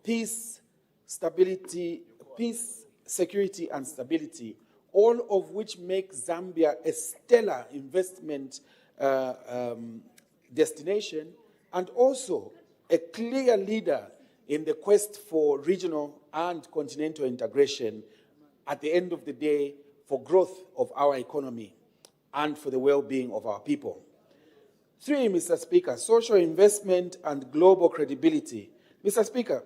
peace, stability, peace, security, and stability, all of which make Zambia a stellar investment destination and also a clear leader in the quest for regional and continental integration, at the end of the day, for growth of our economy and for the well-being of our people. 3, Mr. Speaker, social investment and global credibility. Mr. Speaker,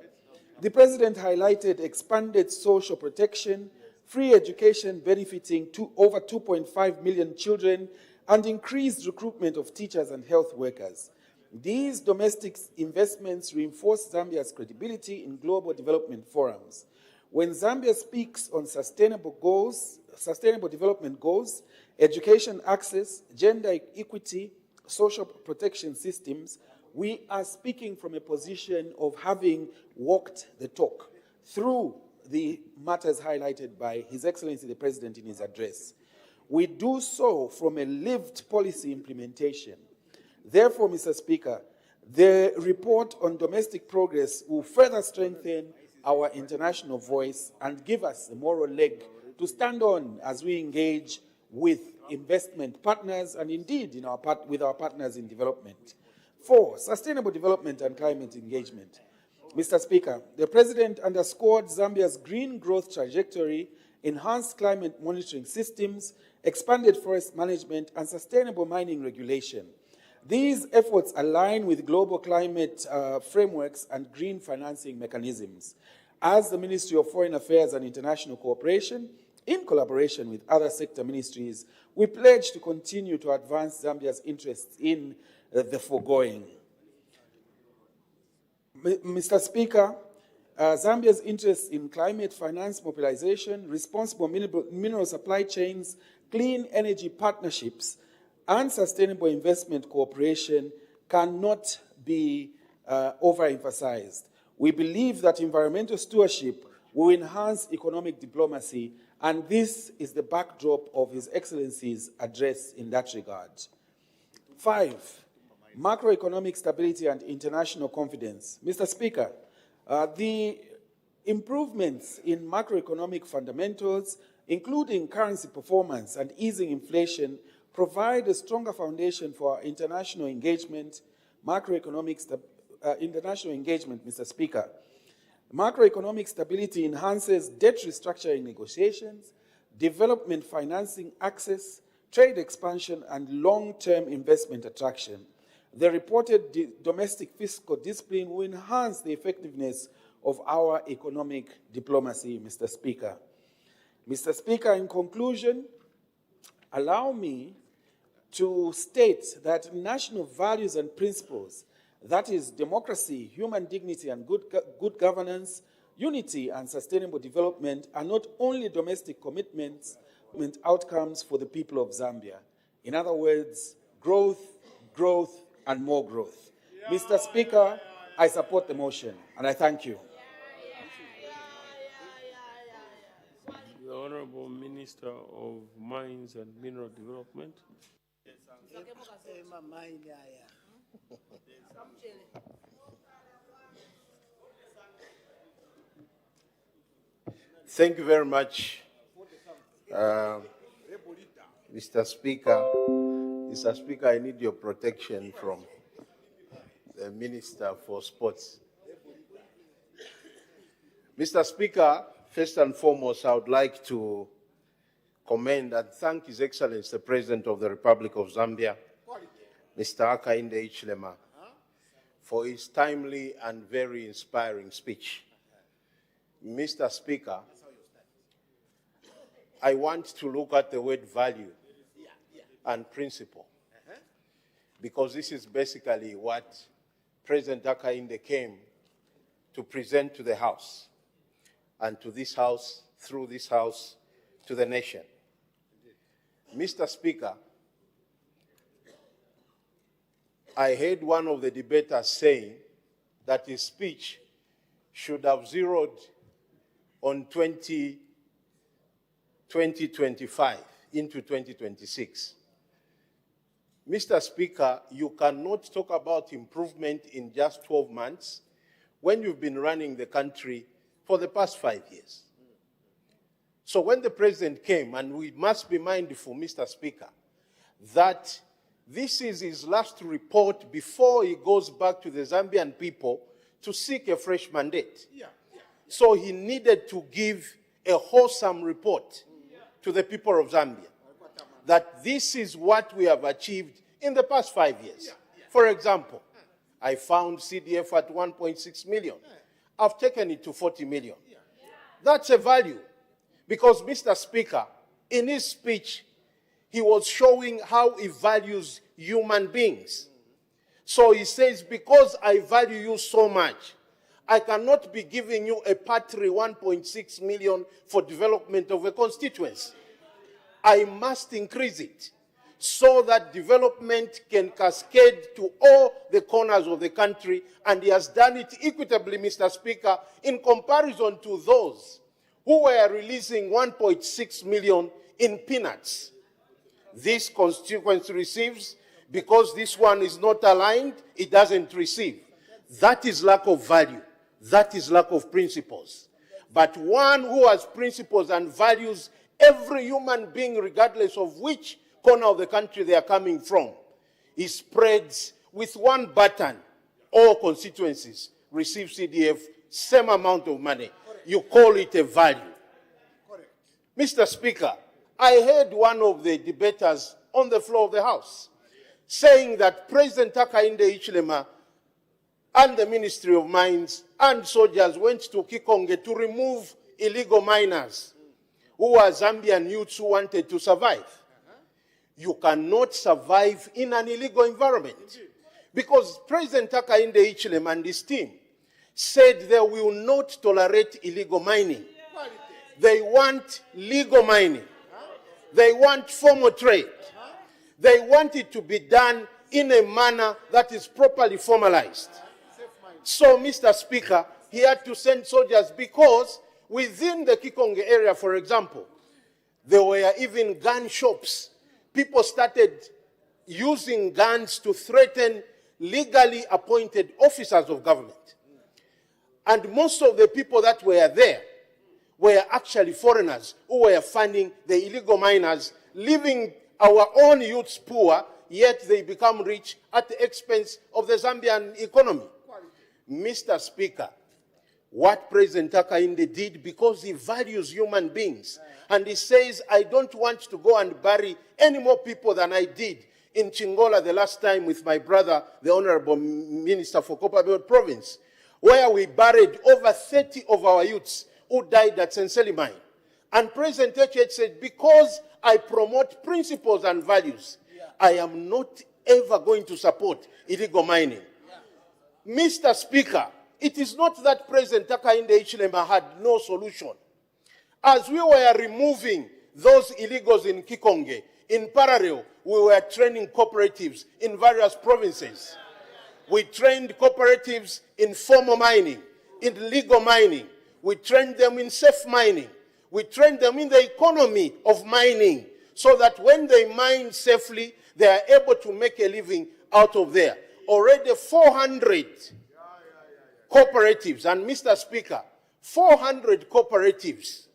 the President highlighted expanded social protection, free education benefiting over 2.5 million children, and increased recruitment of teachers and health workers. These domestic investments reinforce Zambia's credibility in global development forums. When Zambia speaks on sustainable development goals, education access, gender equity, social protection systems, we are speaking from a position of having walked the talk through the matters highlighted by His Excellency the President in his address. We do so from a lived policy implementation. Therefore, Mr. Speaker, the report on domestic progress will further strengthen our international voice and give us the moral leg to stand on as we engage with investment partners and indeed with our partners in development. 4, sustainable development and climate engagement. Mr. Speaker, the President underscored Zambia's green growth trajectory, enhanced climate monitoring systems, expanded forest management, and sustainable mining regulation. These efforts align with global climate frameworks and green financing mechanisms. As the Ministry of Foreign Affairs and International Cooperation, in collaboration with other sector ministries, we pledge to continue to advance Zambia's interests in the foregoing. Mr. Speaker, Zambia's interests in climate finance mobilization, responsible mineral supply chains, clean energy partnerships, and sustainable investment cooperation cannot be overemphasized. We believe that environmental stewardship will enhance economic diplomacy, and this is the backdrop of His Excellency's address in that regard. 5, macroeconomic stability and international confidence. Mr. Speaker, the improvements in macroeconomic fundamentals, including currency performance and easing inflation, provide a stronger foundation for our international engagement, international engagement, Mr. Speaker. Macroeconomic stability enhances debt restructuring negotiations, development financing access, trade expansion, and long-term investment attraction. The reported domestic fiscal discipline will enhance the effectiveness of our economic diplomacy, Mr. Speaker. Mr. Speaker, in conclusion, allow me to state that national values and principles, that is democracy, human dignity, and good governance, unity, and sustainable development, are not only domestic commitments, but outcomes for the people of Zambia. In other words, growth, growth, and more growth. Mr. Speaker, I support the motion, and I thank you. The Honorable Minister of Mines and Mineral Development. Thank you very much, Mr. Speaker. Mr. Speaker, I need your protection from the Minister for Sports. Mr. Speaker, first and foremost, I would like to commend and thank His Excellency, the President of the Republic of Zambia, Mr. Hakainde Hichilema, for his timely and very inspiring speech. Mr. Speaker, I want to look at the word value and principle. Because this is basically what President Hakainde came to present to the House, and to this House, through this House, to the nation. Mr. Speaker, I heard one of the debaters saying that his speech should have zeroed on 2025 into 2026. Mr. Speaker, you cannot talk about improvement in just 12 months when you've been running the country for the past 5 years. So when the president came, and we must be mindful, Mr. Speaker, that this is his last report before he goes back to the Zambian people to seek a fresh mandate. So he needed to give a wholesome report to the people of Zambia, that this is what we have achieved in the past 5 years. For example, I found CDF at 1.6 million. I've taken it to 40 million. That's a value. Because, Mr. Speaker, in his speech, he was showing how he values human beings. So he says, because I value you so much, I cannot be giving you a patri 1.6 million for development of a constituency. I must increase it so that development can cascade to all the corners of the country, and he has done it equitably, Mr. Speaker, in comparison to those who were releasing 1.6 million in peanuts. This constituency receives, because this one is not aligned, it doesn't receive. That is lack of value. That is lack of principles. But one who has principles and values every human being, regardless of which corner of the country they are coming from, he spreads with one button. All constituencies receive CDF, same amount of money. You call it a value. Mr. Speaker, I heard one of the debaters on the floor of the House saying that President Hakainde Hichilema and the Ministry of Mines and soldiers went to Kikonge to remove illegal miners who were Zambian youths who wanted to survive. You cannot survive in an illegal environment, because President Hakainde Hichilema and his team said they will not tolerate illegal mining. They want legal mining. They want formal trade. They want it to be done in a manner that is properly formalized. So, Mr. Speaker, he had to send soldiers, because within the Kikonge area, for example, there were even gun shops. People started using guns to threaten legally appointed officers of government. And most of the people that were there were actually foreigners who were funding the illegal miners, leaving our own youths poor, yet they become rich at the expense of the Zambian economy. Mr. Speaker, what President Hakainde did, because he values human beings, and he says, I don't want to go and bury any more people than I did in Chingola the last time with my brother, the Honorable Minister for Copperbelt Province, where we buried over 30 of our youths who died at Senseli Mine. And President H.H. said, because I promote principles and values, I am not ever going to support illegal mining. Mr. Speaker, it is not that President Hakainde Hichilema had no solution. As we were removing those illegals in Kikonge, in parallel, we were training cooperatives in various provinces. We trained cooperatives in formal mining, in legal mining. We trained them in safe mining. We trained them in the economy of mining, so that when they mine safely, they are able to make a living out of there. Already 400 cooperatives, and Mr. Speaker, 400 cooperatives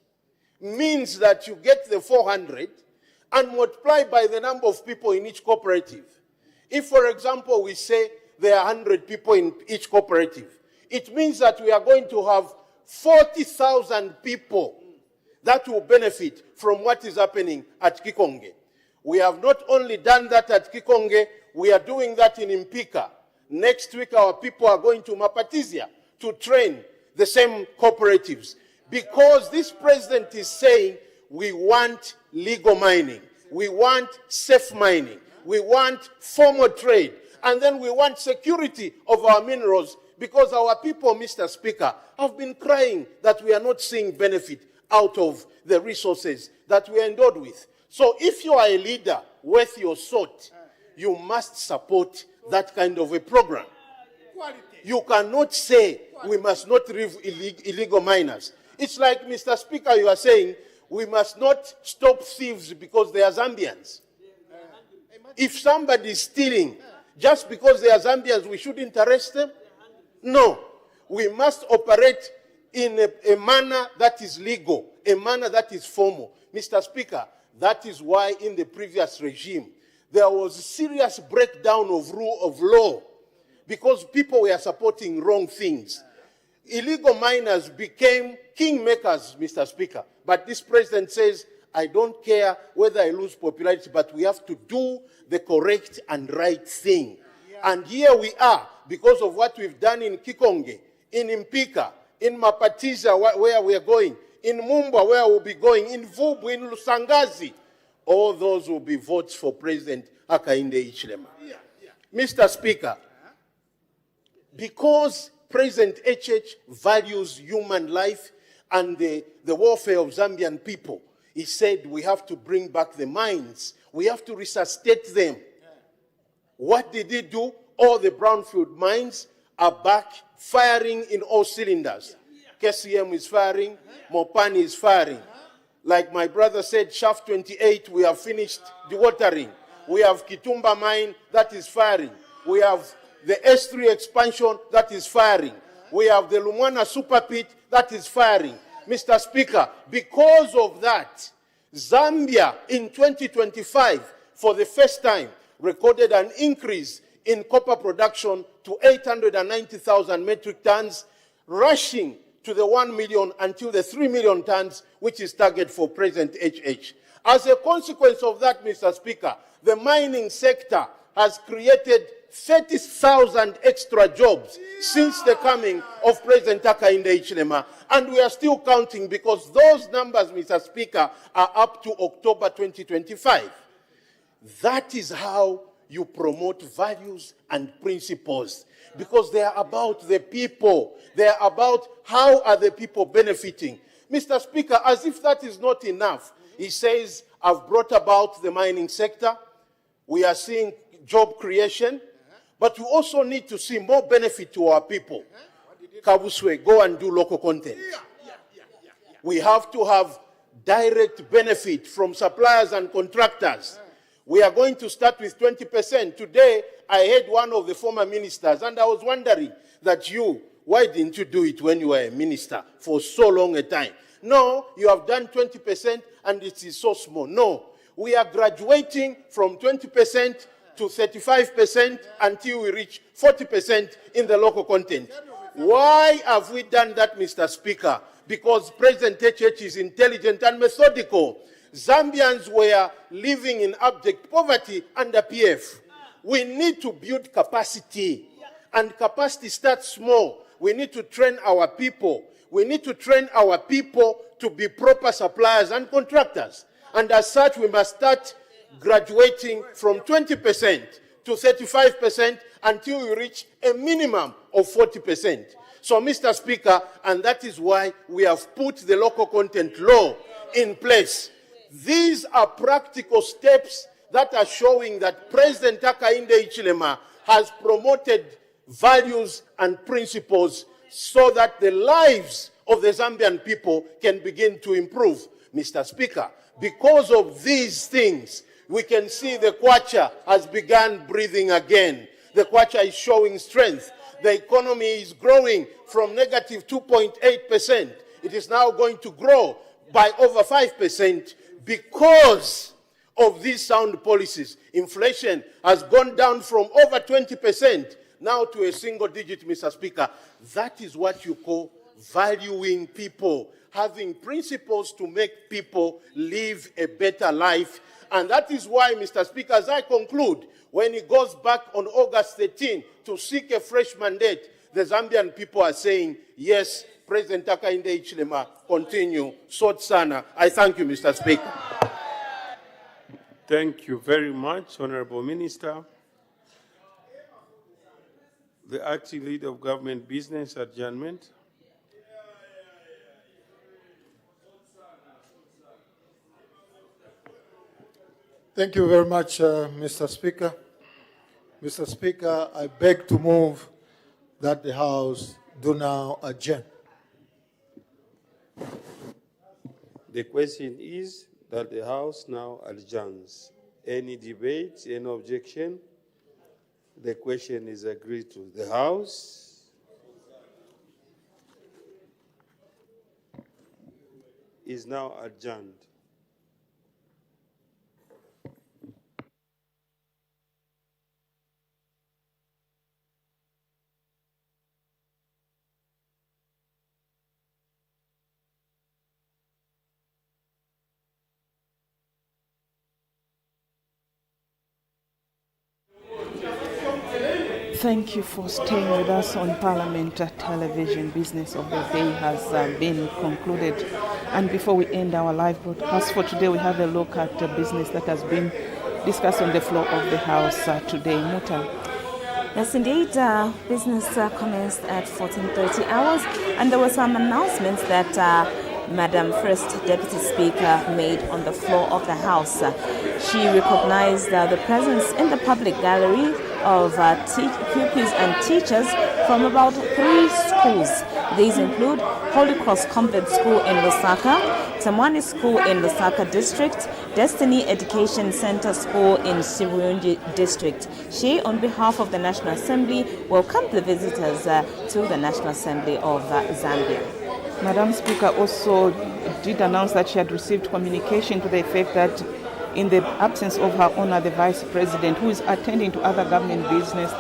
means that you get the 400 and multiply by the number of people in each cooperative. If, for example, we say there are 100 people in each cooperative, it means that we are going to have 40,000 people that will benefit from what is happening at Kikonge. We have not only done that at Kikonge, we are doing that in Impika. Next week, our people are going to Mapatizia to train the same cooperatives. Because this president is saying we want legal mining. we want safe mining, we want formal trade, and then we want security of our minerals, because our people, Mr. Speaker, have been crying that we are not seeing benefit out of the resources that we are endowed with. So if you are a leader worth your salt, you must support that kind of a program. You cannot say we must not remove illegal miners. It's like, Mr. Speaker, you are saying we must not stop thieves because they are Zambians. If somebody is stealing just because they are Zambians, we shouldn't arrest them? No. We must operate in a manner that is legal, a manner that is formal. Mr. Speaker, that is why in the previous regime, there was a serious breakdown of rule of law because people were supporting wrong things. Illegal miners became kingmakers, Mr. Speaker. But this president says, I don't care whether I lose popularity, but we have to do the correct and right thing. And here we are, because of what we've done in Kikonge, in Mpika, in Mapatiza, where we are going, in Mumba, where we'll be going, in Vubu, in Lusangazi. All those will be votes for President Hakainde Hichilema. Mr. Speaker, because President HH values human life and the welfare of Zambian people, he said we have to bring back the mines. We have to resuscitate them. What did he do? All the brownfield mines are back firing in all cylinders. KCM is firing, Mopani is firing. Like my brother said, Shaft 28, we have finished dewatering. We have Kitumba mine that is firing. We have the S3 expansion that is firing. We have the Lumwana super pit that is firing. Mr. Speaker, because of that, Zambia in 2025, for the first time, recorded an increase in copper production to 890,000 metric tons, rushing to the 1 million until the 3 million tons, which is target for President HH. As a consequence of that, Mr. Speaker, the mining sector has created 30,000 extra jobs since the coming of President Hakainde Hichilema. And we are still counting because those numbers, Mr. Speaker, are up to October 2025. That is how you promote values and principles, because they are about the people. They are about how are the people benefiting. Mr. Speaker, as if that is not enough, he says, I've brought about the mining sector. We are seeing job creation, but we also need to see more benefit to our people. Kabuswe, go and do local content. We have to have direct benefit from suppliers and contractors. We are going to start with 20%. Today, I heard one of the former ministers, and I was wondering that why didn't you do it when you were a minister for so long a time? No, you have done 20% and it is so small. No, we are graduating from 20% to 35% until we reach 40% in the local content. Why have we done that, Mr. Speaker? Because President HH is intelligent and methodical. Zambians were living in abject poverty under PF. We need to build capacity, and capacity starts small. We need to train our people. We need to train our people to be proper suppliers and contractors. And as such, we must start graduating from 20% to 35% until we reach a minimum of 40%. So, Mr. Speaker, and that is why we have put the local content law in place. These are practical steps that are showing that President Hakainde Hichilema has promoted values and principles so that the lives of the Zambian people can begin to improve. Mr. Speaker, because of these things, we can see the Kwacha has begun breathing again. The Kwacha is showing strength. The economy is growing from negative 2.8%. It is now going to grow by over 5%. Because of these sound policies, inflation has gone down from over 20% now to a single digit, Mr. Speaker. That is what you call valuing people, having principles to make people live a better life. And that is why, Mr. Speaker, as I conclude, when he goes back on August 13 to seek a fresh mandate, the Zambian people are saying, yes, President Hakainde Hichilema, continue. Sot sana. I thank you, Mr. Speaker. Thank you very much, Honorable Minister. The Acting Leader of Government Business Adjournment. Thank you very much, Mr. Speaker. Mr. Speaker, I beg to move that the House do now adjourn. The question is that the House now adjourns. Any debate, any objection? The question is agreed to. The House is now adjourned. Thank you for staying with us on Parliament Television. Business of the day has been concluded. And before we end our live broadcast for today, we have a look at the business that has been discussed on the floor of the House today. Muta. Yes, indeed. Business commenced at 14:30 hours, and there were some announcements that Madam First Deputy Speaker made on the floor of the House. She recognized the presence in the public gallery of pupils and teachers from about 3 schools. These include Holy Cross Convent School in Lusaka, Tamwani School in Lusaka District, Destiny Education Center School in Sirungi District. She, on behalf of the National Assembly, welcomed the visitors to the National Assembly of Zambia. Madam Speaker also did announce that she had received communication to the effect that in the absence of her honor, the Vice President, who is attending to other government business,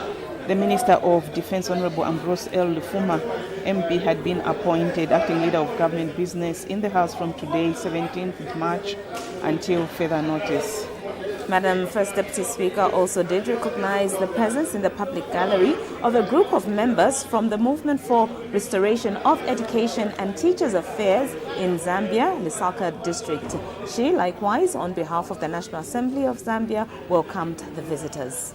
the Minister of Defense, Honorable Ambrose L. Lufuma, MP, had been appointed acting leader of government business in the House from today, 17th March, until further notice. Madam First Deputy Speaker also did recognize the presence in the public gallery of a group of members from the Movement for Restoration of Education and Teachers Affairs in Zambia, Lusaka District. She, likewise, on behalf of the National Assembly of Zambia, welcomed the visitors.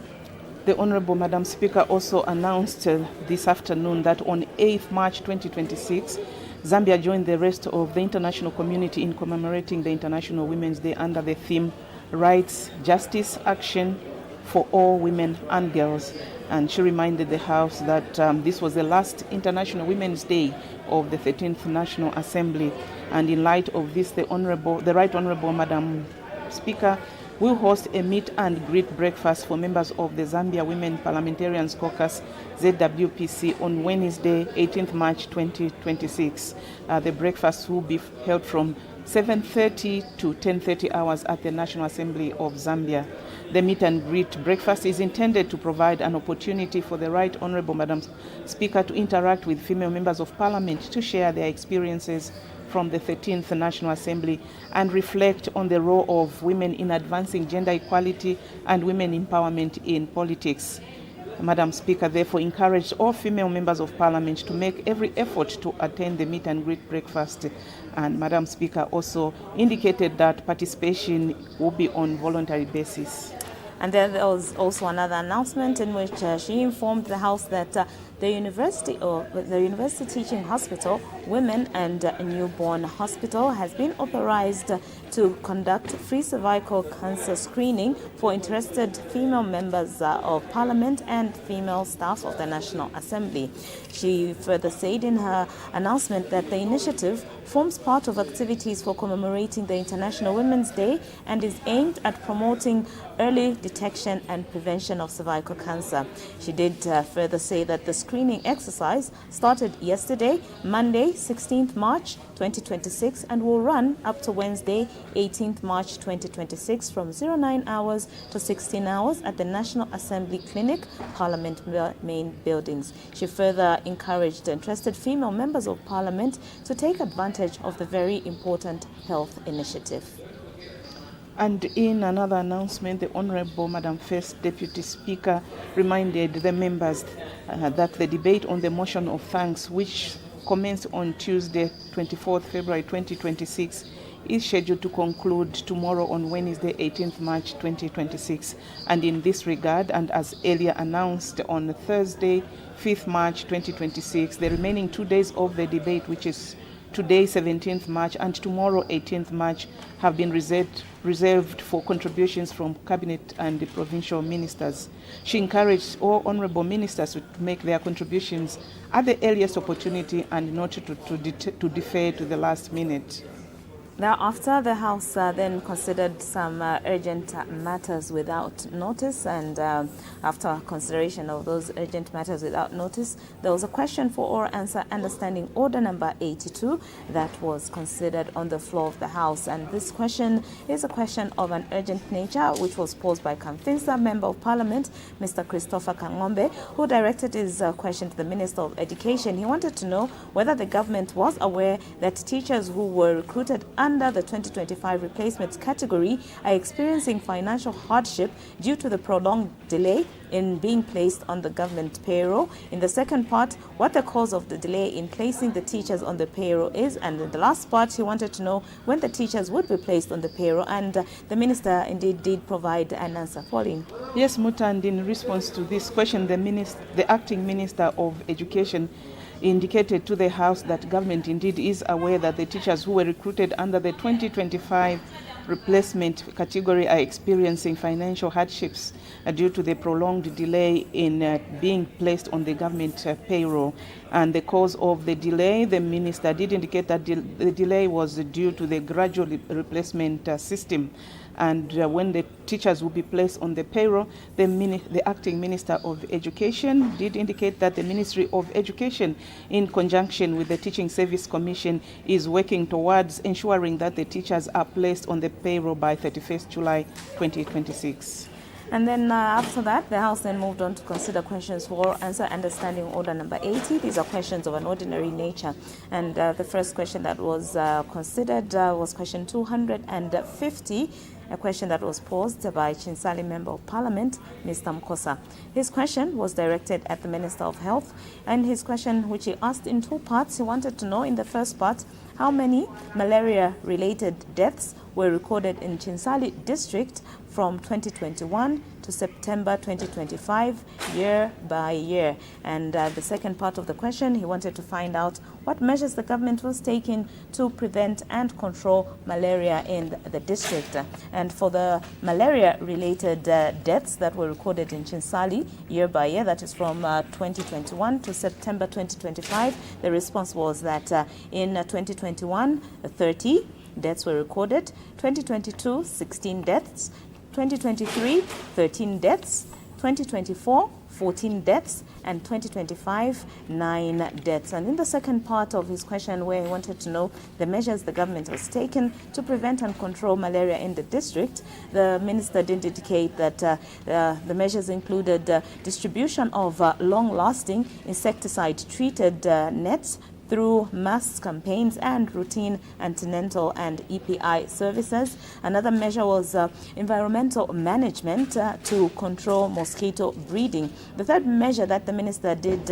The Honorable Madam Speaker also announced this afternoon that on 8th March 2026, Zambia joined the rest of the international community in commemorating the International Women's Day under the theme Rights, Justice, Action for all women and girls. And she reminded the House that this was the last International Women's Day of the 13th National Assembly. And in light of this, the Right Honorable Madam Speaker will host a meet and greet breakfast for members of the Zambia Women Parliamentarians Caucus, ZWPC, on Wednesday, 18th March 2026. The breakfast will be held from 7:30 to 10:30 hours at the National Assembly of Zambia. The meet and greet breakfast is intended to provide an opportunity for the Right Honorable Madam Speaker to interact with female members of Parliament to share their experiences from the 13th National Assembly and reflect on the role of women in advancing gender equality and women empowerment in politics. Madam Speaker therefore encouraged all female members of Parliament to make every effort to attend the meet and greet breakfast. And Madam Speaker also indicated that participation will be on voluntary basis. And then there was also another announcement in which she informed the House that the University Teaching Hospital, Women and Newborn Hospital has been authorized to conduct free cervical cancer screening for interested female members of Parliament and female staff of the National Assembly. She further said in her announcement that the initiative forms part of activities for commemorating the International Women's Day and is aimed at promoting early detection and prevention of cervical cancer. She did further say that the screening exercise started yesterday, Monday, 16th March 2026, and will run up to Wednesday, 18th March 2026 from 09 hours to 16 hours at the National Assembly Clinic, Parliament main buildings. She further encouraged interested female members of Parliament to take advantage of the very important health initiative. And in another announcement, the Honorable Madam First Deputy Speaker reminded the members that the debate on the motion of thanks, which commenced on Tuesday, 24th February 2026, is scheduled to conclude tomorrow on Wednesday, 18th March 2026. And in this regard, and as earlier announced on Thursday, 5th March 2026, the remaining 2 days of the debate, which is today, 17th March, and tomorrow, 18th March, have been reserved for contributions from Cabinet and the provincial ministers. She encouraged all honourable ministers to make their contributions at the earliest opportunity and not to defer to the last minute. Thereafter, the House then considered some urgent matters without notice, and after consideration of those urgent matters without notice, there was a question for oral answer understanding order number 82 that was considered on the floor of the House. And this question is a question of an urgent nature, which was posed by Kamfinsa, Member of Parliament, Mr. Christopher Kangombe, who directed his question to the Minister of Education. He wanted to know whether the government was aware that teachers who were recruited under the 2025 replacement category are experiencing financial hardship due to the prolonged delay in being placed on the government payroll. In the second part, what the cause of the delay in placing the teachers on the payroll is, and in the last part, he wanted to know when the teachers would be placed on the payroll, and the minister indeed did provide an answer. Pauline. Yes, Muta, and in response to this question, the acting Minister of Education indicated to the House that government indeed is aware that the teachers who were recruited under the 2025 replacement category are experiencing financial hardships due to the prolonged delay in being placed on the government payroll. And the cause of the delay, the minister did indicate that the delay was due to the gradual replacement system. And when the teachers will be placed on the payroll, the acting Minister of Education did indicate that the Ministry of Education, in conjunction with the Teaching Service Commission, is working towards ensuring that the teachers are placed on the payroll by 31st July 2026. And then after that, the House then moved on to consider questions for oral answer understanding order number 80. These are questions of an ordinary nature. And the first question that was considered was question 250, a question that was posed by Chinsali Member of Parliament, Mr. Mkosa. His question was directed at the Minister of Health, and his question, which he asked in two parts, he wanted to know in the first part how many malaria-related deaths were recorded in Chinsali district from 2021 to September 2025, year by year. And the second part of the question, he wanted to find out what measures the government was taking to prevent and control malaria in the district. And for the malaria-related deaths that were recorded in Chinsali year by year, that is from 2021 to September 2025, the response was that in 2021, 30 deaths were recorded, 2022, 16 deaths, 2023, 13 deaths, 2024, 14 deaths, and 2025, 9 deaths. And in the second part of his question, where he wanted to know the measures the government has taken to prevent and control malaria in the district, the minister did indicate that the measures included distribution of long-lasting insecticide-treated nets through mass campaigns and routine antenatal and EPI services. Another measure was environmental management to control mosquito breeding. The third measure that the minister did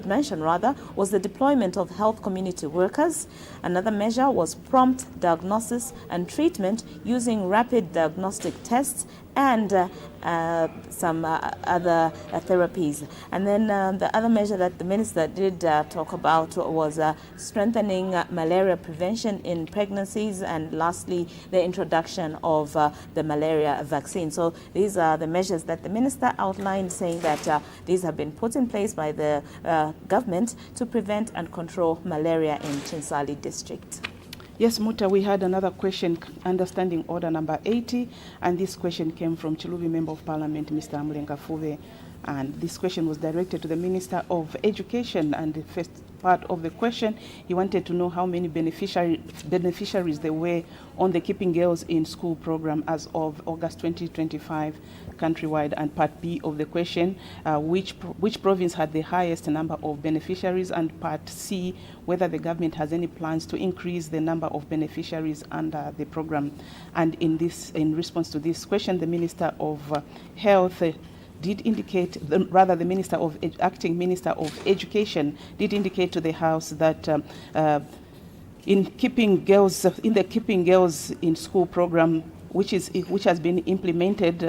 mention was the deployment of health community workers. Another measure was prompt diagnosis and treatment using rapid diagnostic tests and some other therapies. And then the other measure that the minister did talk about was strengthening malaria prevention in pregnancies, and lastly, the introduction of the malaria vaccine. So these are the measures that the minister outlined, saying that these have been put in place by the government to prevent and control malaria in Chinsali district. Yes, Muta, we had another question, understanding order number 80, and this question came from Chiluvi Member of Parliament, Mr. Amlenga Fuve, and this question was directed to the Minister of Education. And the first part of the question, he wanted to know how many beneficiaries there were on the Keeping Girls in School program as of August 2025 countrywide, and part B of the question, which province had the highest number of beneficiaries, and part C, whether the government has any plans to increase the number of beneficiaries under the program. And in response to this question, the Minister of Health did indicate, the acting Minister of Education did indicate to the House that in the Keeping Girls in School program, which has been implemented,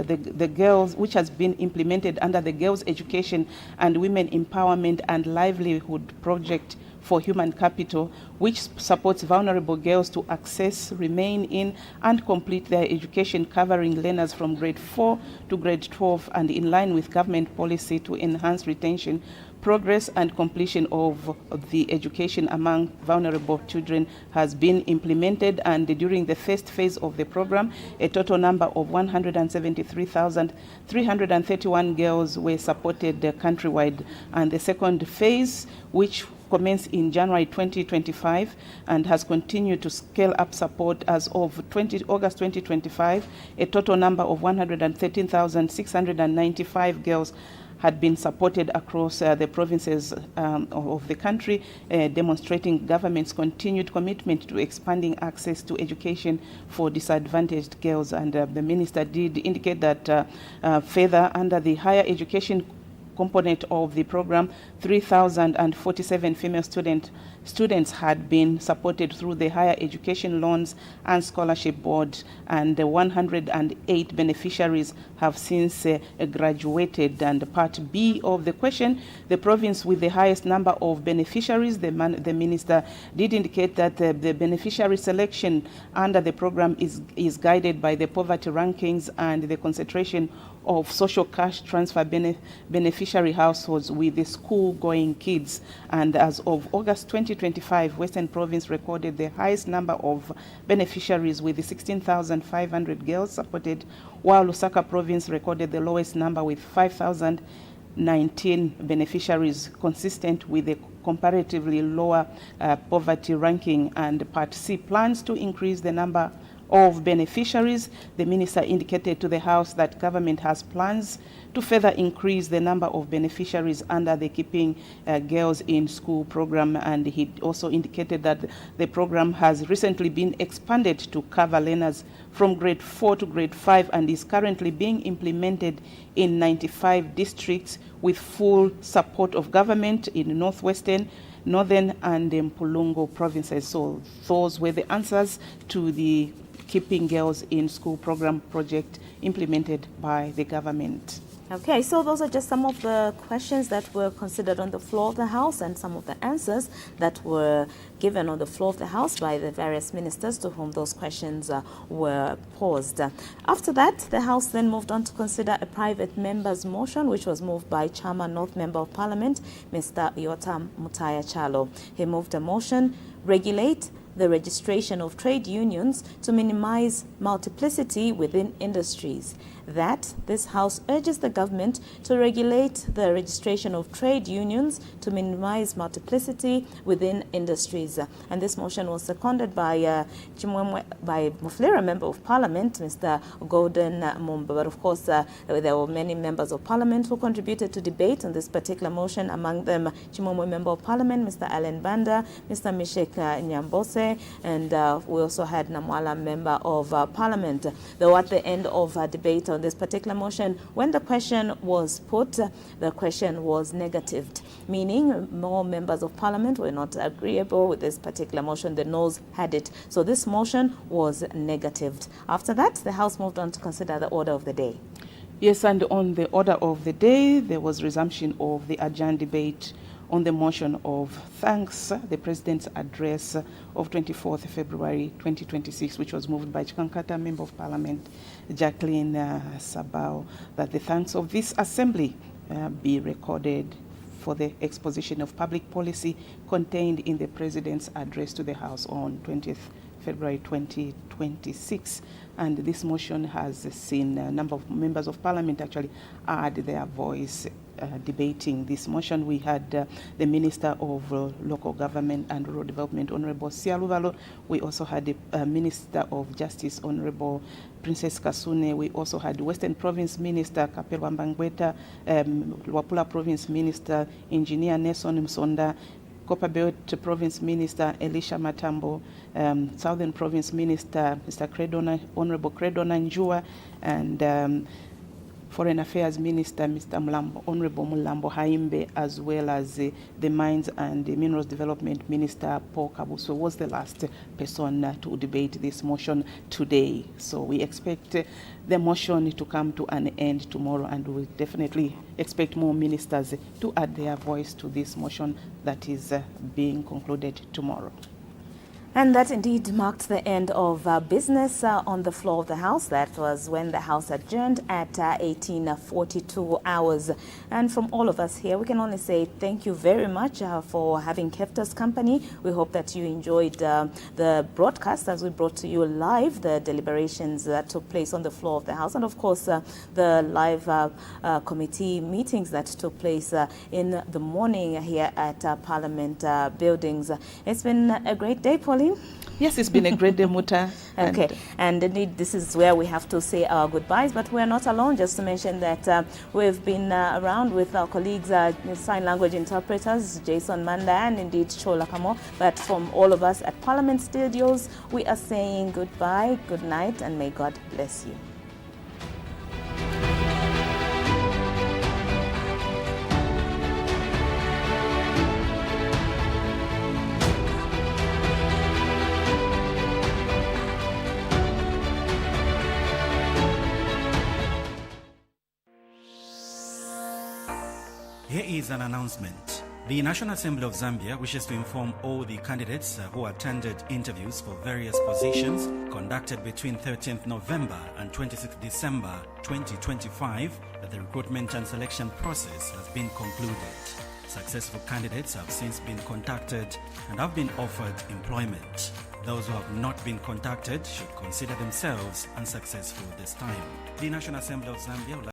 which has been implemented under the Girls Education and Women Empowerment and Livelihood Project for Human Capital, which supports vulnerable girls to access, remain in, and complete their education, covering learners from grade 4 to grade 12, and in line with government policy to enhance retention, progress, and completion of the education among vulnerable children has been implemented. And during the first phase of the program, a total number of 173,331 girls were supported countrywide. And the second phase, which commenced in January 2025 and has continued to scale up support as of August 2025, a total number of 113,695 girls had been supported across the provinces of the country, demonstrating government's continued commitment to expanding access to education for disadvantaged girls. And the minister did indicate that further, under the higher education component of the program, 3,047 female students had been supported through the Higher Education Loans and Scholarship Board, and 108 beneficiaries have since graduated. And part B of the question, the province with the highest number of beneficiaries, the minister did indicate that the beneficiary selection under the program is guided by the poverty rankings and the concentration of social cash transfer beneficiary households with the school-going kids. And as of August 2025, Western Province recorded the highest number of beneficiaries with 16,500 girls supported, while Lusaka Province recorded the lowest number with 5,019 beneficiaries, consistent with the comparatively lower poverty ranking. And Part C plans to increase the number of beneficiaries. The minister indicated to the House that government has plans to further increase the number of beneficiaries under the Keeping Girls in School program. And he also indicated that the program has recently been expanded to cover learners from grade 4 to grade 5 and is currently being implemented in 95 districts with full support of government in Northwestern, Northern, and Mpulungu provinces. So those were the answers to the Keeping Girls in School program project implemented by the government. Okay, so those are just some of the questions that were considered on the floor of the House and some of the answers that were given on the floor of the House by the various ministers to whom those questions were posed. After that, the House then moved on to consider a private member's motion, which was moved by Chama North Member of Parliament, Mr. Yotam Mutaya Chalo. He moved a motion, regulate the registration of trade unions to minimize multiplicity within industries. That this House urges the government to regulate the registration of trade unions to minimize multiplicity within industries. And this motion was seconded by Mufulira Member of Parliament, Mr. Gordon Mumba. But of course, there were many members of Parliament who contributed to debate on this particular motion, among them Chimwemwe Member of Parliament, Mr. Allen Banda, Mr. Mishek Nyambose, and we also had Namwala Member of Parliament. Though at the end of debate on this particular motion, when the question was put, the question was negatived, meaning more members of Parliament were not agreeable with this particular motion. The noes had it. So this motion was negatived. After that, the House moved on to consider the order of the day. Yes, and on the order of the day, there was resumption of the adjourned debate on the motion of thanks, the President's address of 24th February 2026, which was moved by Chikankata Member of Parliament, Jacqueline Sabao, that the thanks of this Assembly be recorded for the exposition of public policy contained in the President's address to the House on 20th February 2026. And this motion has seen a number of members of Parliament actually add their voice debating this motion. We had the Minister of Local Government and Rural Development, Honorable Sialuvalo. We also had the Minister of Justice, Honorable Princess Kasune. We also had Western Province Minister Kapelwa Mbangweta, Luapula Province Minister Engineer Nelson Msonda, Copperbelt Province Minister Elisha Matambo, Southern Province Minister Mr. Honorable Credona Njua, and Foreign Affairs Minister, Mr. Honorable Mulambo Haimbe, as well as the Mines and Minerals Development Minister, Paul Kabuso, was the last person to debate this motion today. So we expect the motion to come to an end tomorrow, and we definitely expect more ministers to add their voice to this motion that is being concluded tomorrow. And that indeed marked the end of business on the floor of the House. That was when the House adjourned at 18:42 hours. And from all of us here, we can only say thank you very much for having kept us company. We hope that you enjoyed the broadcast as we brought to you live the deliberations that took place on the floor of the House, and of course the live committee meetings that took place in the morning here at Parliament buildings. It's been a great day, Pauline. Yes, it's been a great day, Muta. Okay, and indeed this is where we have to say our goodbyes, but we're not alone. Just to mention that we've been around with our colleagues, sign language interpreters, Jason Manda and indeed Chola Kamo. But from all of us at Parliament Studios, we are saying goodbye, good night, and may God bless you. Here is an announcement. The National Assembly of Zambia wishes to inform all the candidates who attended interviews for various positions conducted between 13th November and 26th December 2025 that the recruitment and selection process has been concluded. Successful candidates have since been contacted and have been offered employment. Those who have not been contacted should consider themselves unsuccessful this time. The National Assembly of Zambia